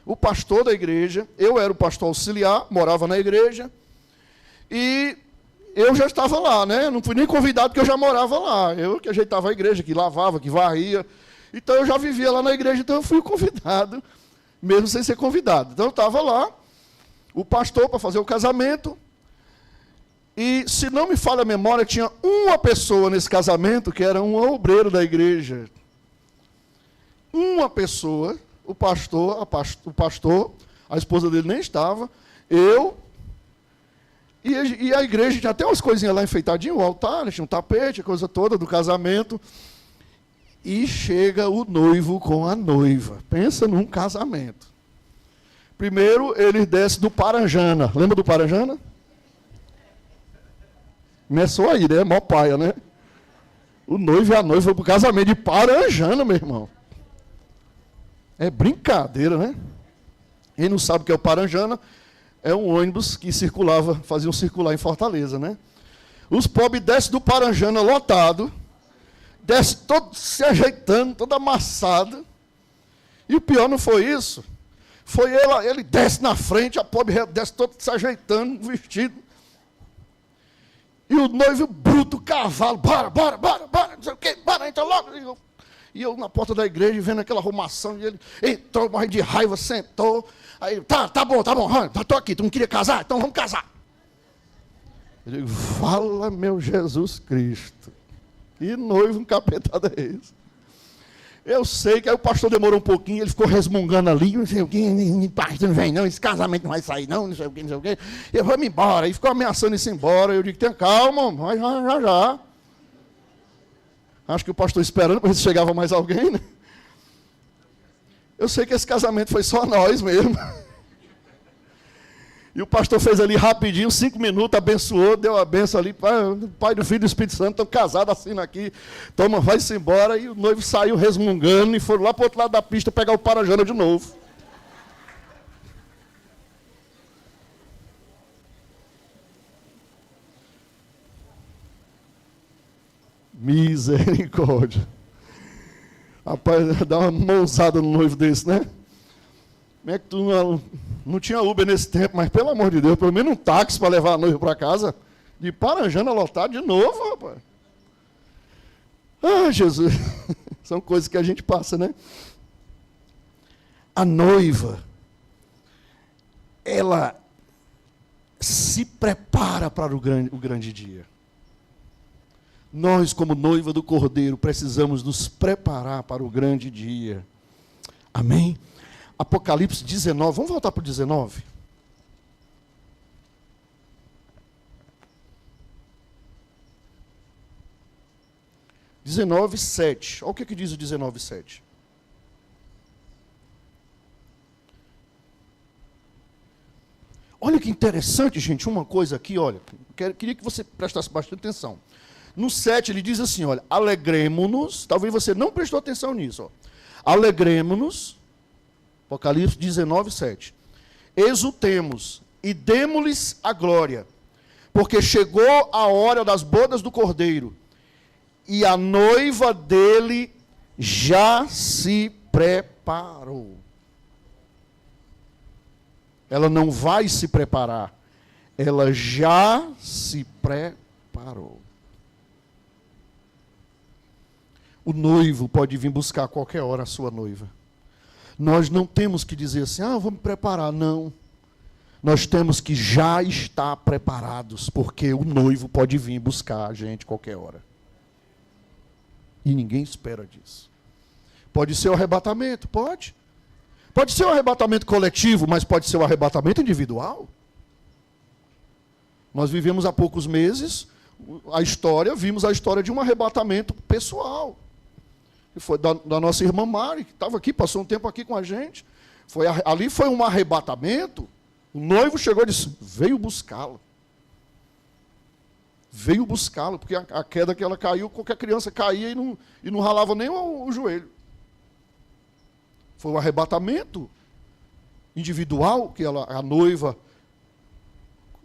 o pastor da igreja, eu era o pastor auxiliar, morava na igreja, e eu já estava lá, né? Não fui nem convidado, porque eu já morava lá. Eu que ajeitava a igreja, que lavava, que varria. Então, eu já vivia lá na igreja, então eu fui convidado, mesmo sem ser convidado. Então, eu estava lá, o pastor para fazer o casamento, e, se não me falha a memória, tinha uma pessoa nesse casamento, que era um obreiro da igreja. Uma pessoa, o pastor, a esposa dele nem estava, eu... E a igreja tinha até umas coisinhas lá enfeitadinhas, o altar, tinha um tapete, a coisa toda do casamento. E chega o noivo com a noiva. Pensa num casamento. Primeiro, ele desce do Paranjana. Lembra do Paranjana? Começou aí, né? Mó paia, né? O noivo e a noiva foram para o casamento de Paranjana, meu irmão. É brincadeira, né? Quem não sabe o que é o Paranjana... É um ônibus que faziam circular em Fortaleza, né? Os pobres descem do Paranjana lotado, desce todo se ajeitando, todo amassado. E o pior não foi isso. Foi ele desce na frente, a pobre desce todo se ajeitando, vestido. E o noivo bruto, o cavalo, bora, não sei o quê, bora, entra logo. E eu na porta da igreja, vendo aquela arrumação, e ele entrou, morrendo de raiva, sentou. Aí, tá bom, estou aqui, tu não queria casar? Então vamos casar. Eu digo, fala meu Jesus Cristo. Que noivo encapetada é esse? Eu sei que aí o pastor demorou um pouquinho, ele ficou resmungando ali, não sei o quê, pastor não vem não, esse casamento não vai sair não sei o quê, E eu vou-me embora, e ficou ameaçando isso embora. Eu digo, tenha calma, vai já. Acho que o pastor esperando para ver se chegava mais alguém, né? Eu sei que esse casamento foi só nós mesmo. E o pastor fez ali rapidinho, 5 minutos, abençoou, deu a benção ali, Pai do Filho e do Espírito Santo, estão casados, assina aqui, toma, vai-se embora. E o noivo saiu resmungando e foram lá para o outro lado da pista pegar o Parajana de novo. Misericórdia. Rapaz, dá uma mãozada no noivo desse, né? Como é que tu não tinha Uber nesse tempo, mas pelo amor de Deus, pelo menos um táxi para levar a noiva para casa, de Paranjana lotado de novo, rapaz. Ah, Jesus. São coisas que a gente passa, né? A noiva, ela se prepara para o grande dia. Nós, como noiva do Cordeiro, precisamos nos preparar para o grande dia. Amém? Apocalipse 19, vamos voltar para o 19? Olha o que diz o 19:7. Olha que interessante, gente, uma coisa aqui, olha, queria que você prestasse bastante atenção. No 7 ele diz assim, olha, alegremo-nos, talvez você não prestou atenção nisso, ó. Alegremo-nos, Apocalipse 19:7. Exultemos e demo-lhes a glória, porque chegou a hora das bodas do Cordeiro, e a noiva dele já se preparou. Ela não vai se preparar, ela já se preparou. O noivo pode vir buscar a qualquer hora a sua noiva. Nós não temos que dizer assim, vou me preparar. Não. Nós temos que já estar preparados, porque o noivo pode vir buscar a gente a qualquer hora. E ninguém espera disso. Pode ser o arrebatamento? Pode. Pode ser o arrebatamento coletivo, mas pode ser o arrebatamento individual. Nós vivemos há poucos meses vimos a história de um arrebatamento pessoal. Que foi da nossa irmã Mari, que estava aqui, passou um tempo aqui com a gente. Ali foi um arrebatamento. O noivo chegou e disse, veio buscá-la. Veio buscá-la, porque a queda que ela caiu, qualquer criança caía e não ralava nem o joelho. Foi um arrebatamento individual, que a noiva,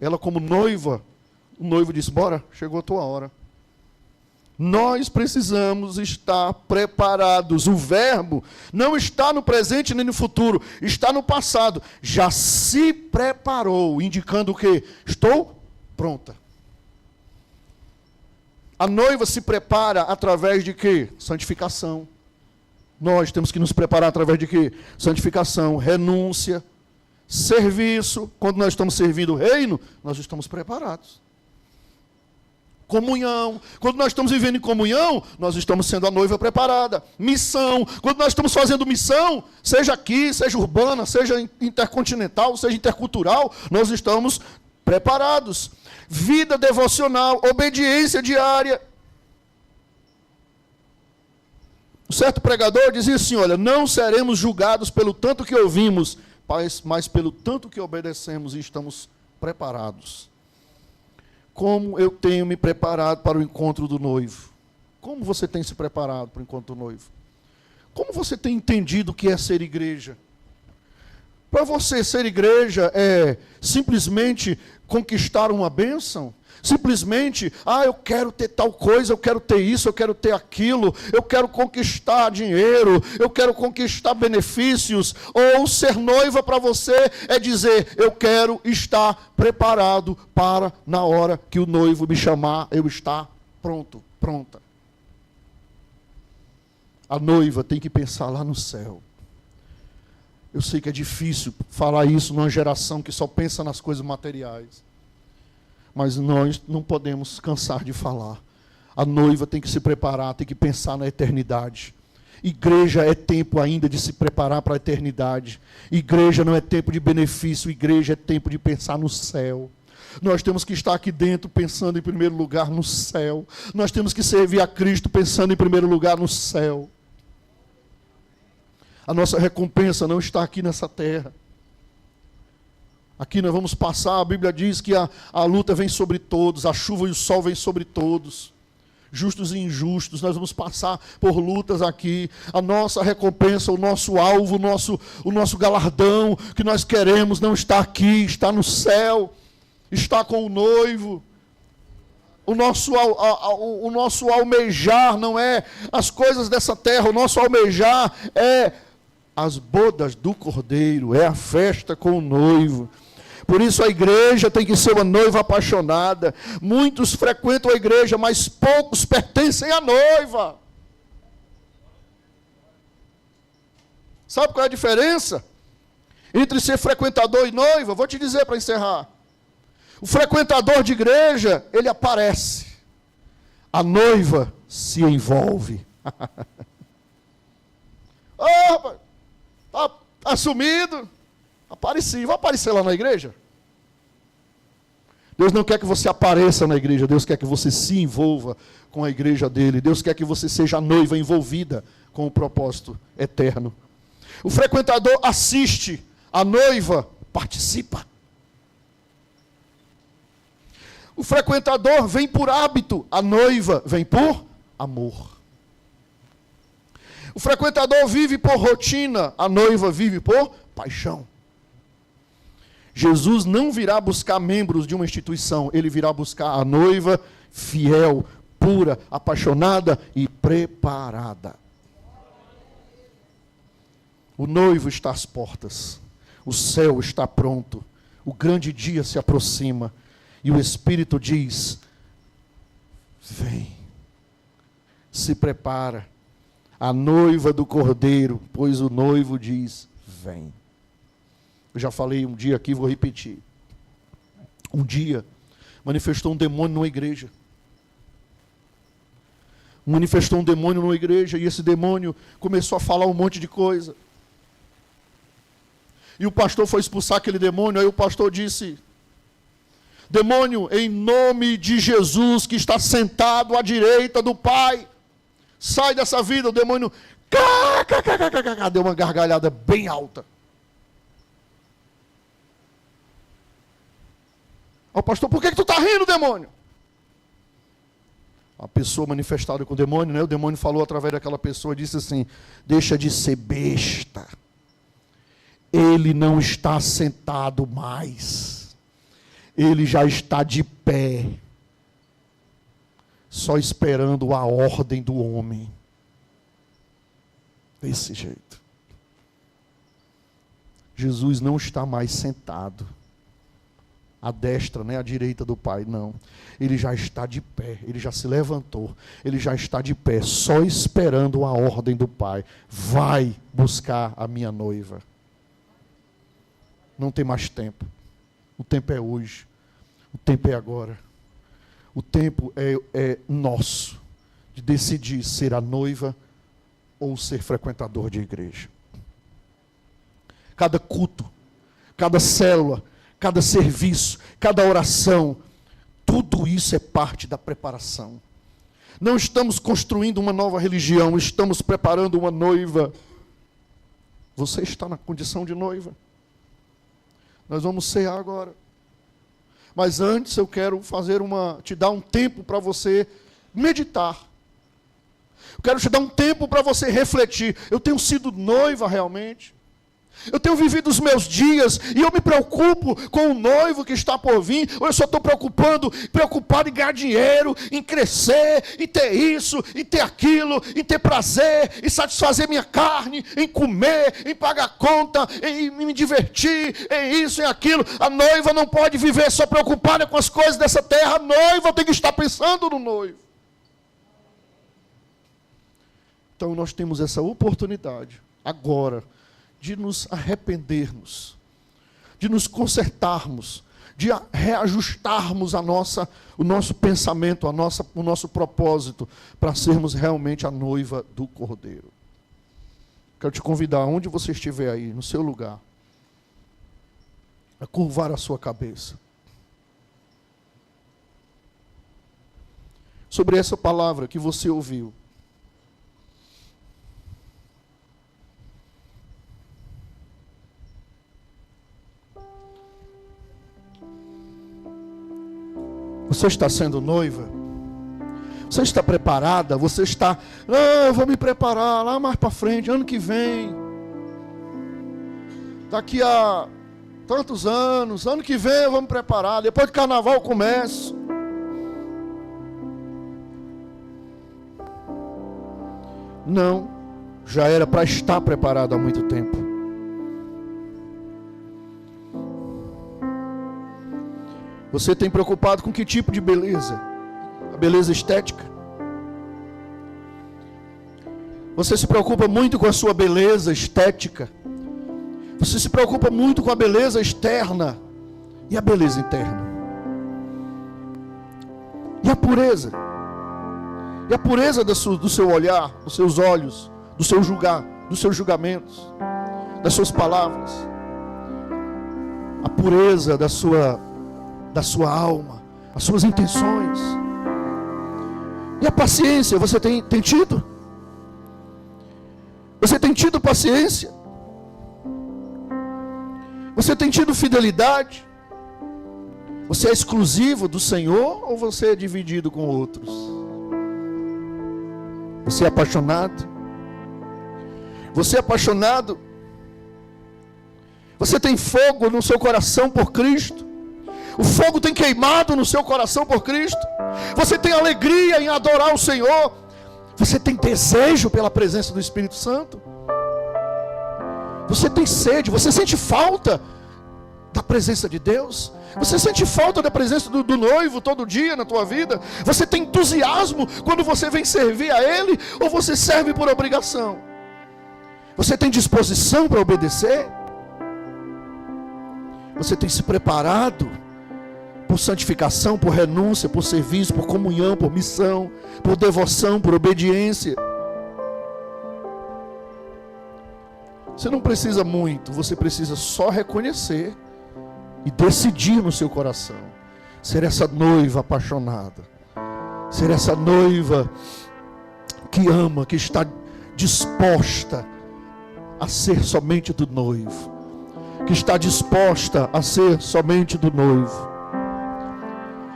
ela como noiva, o noivo disse, bora, chegou a tua hora. Nós precisamos estar preparados. O verbo não está no presente nem no futuro, está no passado. Já se preparou, indicando o quê? Estou pronta. A noiva se prepara através de quê? Santificação. Nós temos que nos preparar através de quê? Santificação, renúncia, serviço. Quando nós estamos servindo o reino, nós estamos preparados. Comunhão. Quando nós estamos vivendo em comunhão, nós estamos sendo a noiva preparada. Missão. Quando nós estamos fazendo missão, seja aqui, seja urbana, seja intercontinental, seja intercultural, nós estamos preparados. Vida devocional, obediência diária. Um certo pregador dizia assim, olha, não seremos julgados pelo tanto que ouvimos, mas pelo tanto que obedecemos e estamos preparados. Como eu tenho me preparado para o encontro do noivo? Como você tem se preparado para o encontro do noivo? Como você tem entendido o que é ser igreja? Para você ser igreja é simplesmente conquistar uma bênção? Simplesmente, eu quero ter tal coisa, eu quero ter isso, eu quero ter aquilo, eu quero conquistar dinheiro, eu quero conquistar benefícios. Ou ser noiva para você é dizer, eu quero estar preparado para, na hora que o noivo me chamar, eu estar pronto, pronta. A noiva tem que pensar lá no céu. Eu sei que é difícil falar isso numa geração que só pensa nas coisas materiais. Mas nós não podemos cansar de falar. A noiva tem que se preparar, tem que pensar na eternidade. Igreja é tempo ainda de se preparar para a eternidade. Igreja não é tempo de benefício, igreja é tempo de pensar no céu. Nós temos que estar aqui dentro pensando em primeiro lugar no céu. Nós temos que servir a Cristo pensando em primeiro lugar no céu. A nossa recompensa não está aqui nessa terra. Aqui nós vamos passar, a Bíblia diz que a luta vem sobre todos, a chuva e o sol vêm sobre todos, justos e injustos, nós vamos passar por lutas aqui. A nossa recompensa, o nosso alvo, o nosso galardão que nós queremos não está aqui, está no céu, está com o noivo. O nosso almejar não é as coisas dessa terra, o nosso almejar é as bodas do Cordeiro, é a festa com o noivo. Por isso a igreja tem que ser uma noiva apaixonada. Muitos frequentam a igreja, mas poucos pertencem à noiva. Sabe qual é a diferença entre ser frequentador e noiva? Vou te dizer para encerrar. O frequentador de igreja, ele aparece. A noiva se envolve. Rapaz, está sumido. Apareci, vai aparecer lá na igreja? Deus não quer que você apareça na igreja, Deus quer que você se envolva com a igreja dele. Deus quer que você seja a noiva envolvida com o propósito eterno. O frequentador assiste, a noiva participa. O frequentador vem por hábito, a noiva vem por amor. O frequentador vive por rotina, a noiva vive por paixão. Jesus não virá buscar membros de uma instituição, ele virá buscar a noiva fiel, pura, apaixonada e preparada. O noivo está às portas, o céu está pronto, o grande dia se aproxima e o Espírito diz: vem, se prepara, a noiva do Cordeiro, pois o noivo diz: vem. Eu já falei um dia aqui, vou repetir. Um dia, manifestou um demônio numa igreja. Manifestou um demônio numa igreja, e esse demônio começou a falar um monte de coisa. E o pastor foi expulsar aquele demônio, aí o pastor disse: demônio, em nome de Jesus, que está sentado à direita do Pai, sai dessa vida. O demônio deu uma gargalhada bem alta. Ó, pastor, por que tu está rindo, demônio? A pessoa manifestada com o demônio, né? O demônio falou através daquela pessoa, disse assim: deixa de ser besta. Ele não está sentado mais. Ele já está de pé. Só esperando a ordem do homem. Desse jeito. Jesus não está mais sentado à destra, né, à direita do Pai, não. Ele já está de pé, ele já se levantou, ele já está de pé, só esperando a ordem do Pai. Vai buscar a minha noiva. Não tem mais tempo. O tempo é hoje. O tempo é agora. O tempo é nosso, de decidir ser a noiva ou ser frequentador de igreja. Cada culto, cada célula, cada serviço, cada oração, tudo isso é parte da preparação. Não estamos construindo uma nova religião, estamos preparando uma noiva. Você está na condição de noiva. Nós vamos cear agora. Mas antes eu quero te dar um tempo para você meditar. Eu quero te dar um tempo para você refletir. Eu tenho sido noiva realmente? Eu tenho vivido os meus dias e eu me preocupo com o noivo que está por vir, ou eu só estou preocupado em ganhar dinheiro, em crescer, em ter isso, em ter aquilo, em ter prazer, em satisfazer minha carne, em comer, em pagar conta, em me divertir, em isso, em aquilo. A noiva não pode viver só preocupada com as coisas dessa terra. A noiva tem que estar pensando no noivo. Então nós temos essa oportunidade agora de nos arrependermos, de nos consertarmos, de reajustarmos o nosso pensamento, o nosso propósito, para sermos realmente a noiva do Cordeiro. Quero te convidar, onde você estiver aí, no seu lugar, a curvar a sua cabeça. Sobre essa palavra que você ouviu. Você está sendo noiva? Você está preparada? Você está, eu vou me preparar lá mais para frente, ano que vem. Daqui a tantos anos, ano que vem eu vou me preparar. Depois do carnaval eu começo. Não, já era para estar preparado há muito tempo. Você tem preocupado com que tipo de beleza? A beleza estética? Você se preocupa muito com a sua beleza estética? Você se preocupa muito com a beleza externa? E a beleza interna? E a pureza? E a pureza do seu olhar, dos seus olhos, do seu julgar, dos seus julgamentos, das suas palavras? A pureza da sua alma, as suas intenções. E a paciência, você tem tido? Você tem tido paciência? Você tem tido fidelidade? Você é exclusivo do Senhor ou você é dividido com outros? Você é apaixonado? Você é apaixonado? Você tem fogo no seu coração por Cristo? O fogo tem queimado no seu coração por Cristo? Você tem alegria em adorar o Senhor? Você tem desejo pela presença do Espírito Santo? Você tem sede? Você sente falta da presença de Deus? Você sente falta da presença do noivo todo dia na tua vida? Você tem entusiasmo quando você vem servir a Ele? Ou você serve por obrigação? Você tem disposição para obedecer? Você tem se preparado por santificação, por renúncia, por serviço, por comunhão, por missão, por devoção, por obediência? Você não precisa muito, você precisa só reconhecer e decidir no seu coração ser essa noiva apaixonada, ser essa noiva que ama, que está disposta a ser somente do noivo, que está disposta a ser somente do noivo,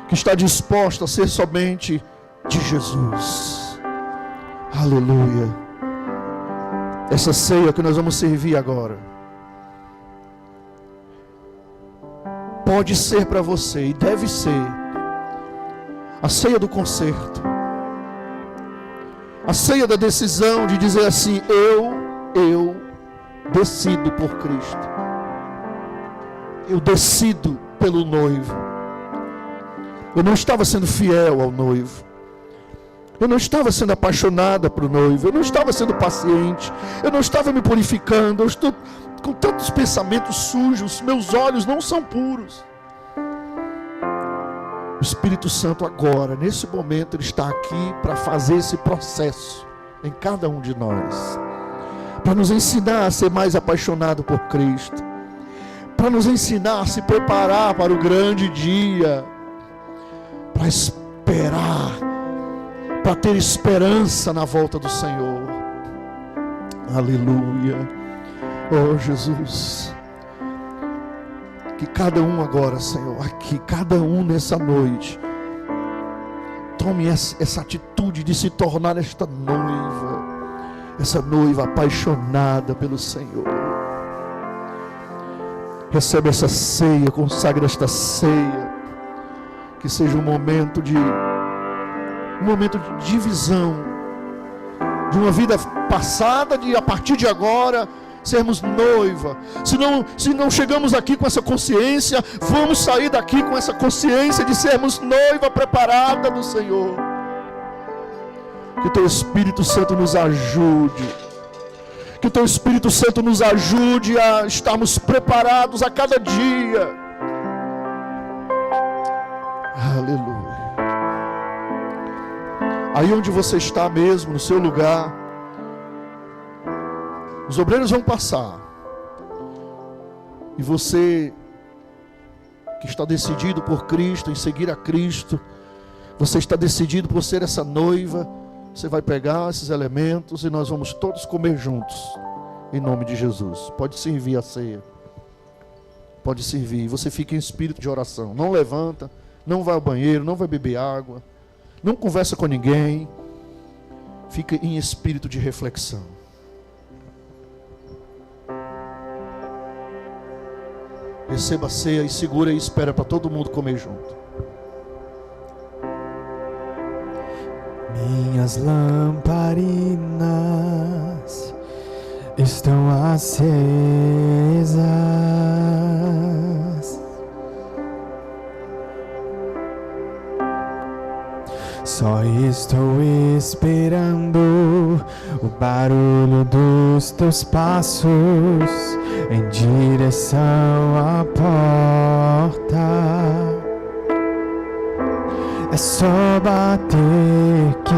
que está disposta a ser somente de Jesus. Aleluia. Essa ceia que nós vamos servir agora pode ser para você e deve ser a ceia do conserto, a ceia da decisão de dizer assim: eu decido por Cristo, eu decido pelo noivo. Eu não estava sendo fiel ao noivo, eu não estava sendo apaixonada por noivo, eu não estava sendo paciente, eu não estava me purificando, eu estou com tantos pensamentos sujos, meus olhos não são puros. O Espírito Santo agora, nesse momento, Ele está aqui para fazer esse processo em cada um de nós, para nos ensinar a ser mais apaixonado por Cristo, para nos ensinar a se preparar para o grande dia, para esperar, para ter esperança na volta do Senhor. Aleluia. Oh Jesus, que cada um agora, Senhor, aqui, cada um nessa noite, tome essa atitude de se tornar esta noiva apaixonada pelo Senhor. Recebe essa ceia, consagra esta ceia. Que seja um momento de divisão, de uma vida passada, de a partir de agora sermos noiva. Se não chegamos aqui com essa consciência, vamos sair daqui com essa consciência de sermos noiva preparada do Senhor. Que Teu Espírito Santo nos ajude. Que Teu Espírito Santo nos ajude a estarmos preparados a cada dia. Aleluia. Aí onde você está mesmo, no seu lugar, os obreiros vão passar. E você que está decidido por Cristo, em seguir a Cristo, você está decidido por ser essa noiva, você vai pegar esses elementos e nós vamos todos comer juntos, em nome de Jesus. Pode servir a ceia. Pode servir. Você fica em espírito de oração. Não levanta, não vai ao banheiro, não vai beber água, não conversa com ninguém. Fica em espírito de reflexão. Receba a ceia e segura e espera para todo mundo comer junto. Minhas lamparinas estão acesas, só estou esperando o barulho dos teus passos em direção à porta. É só bater que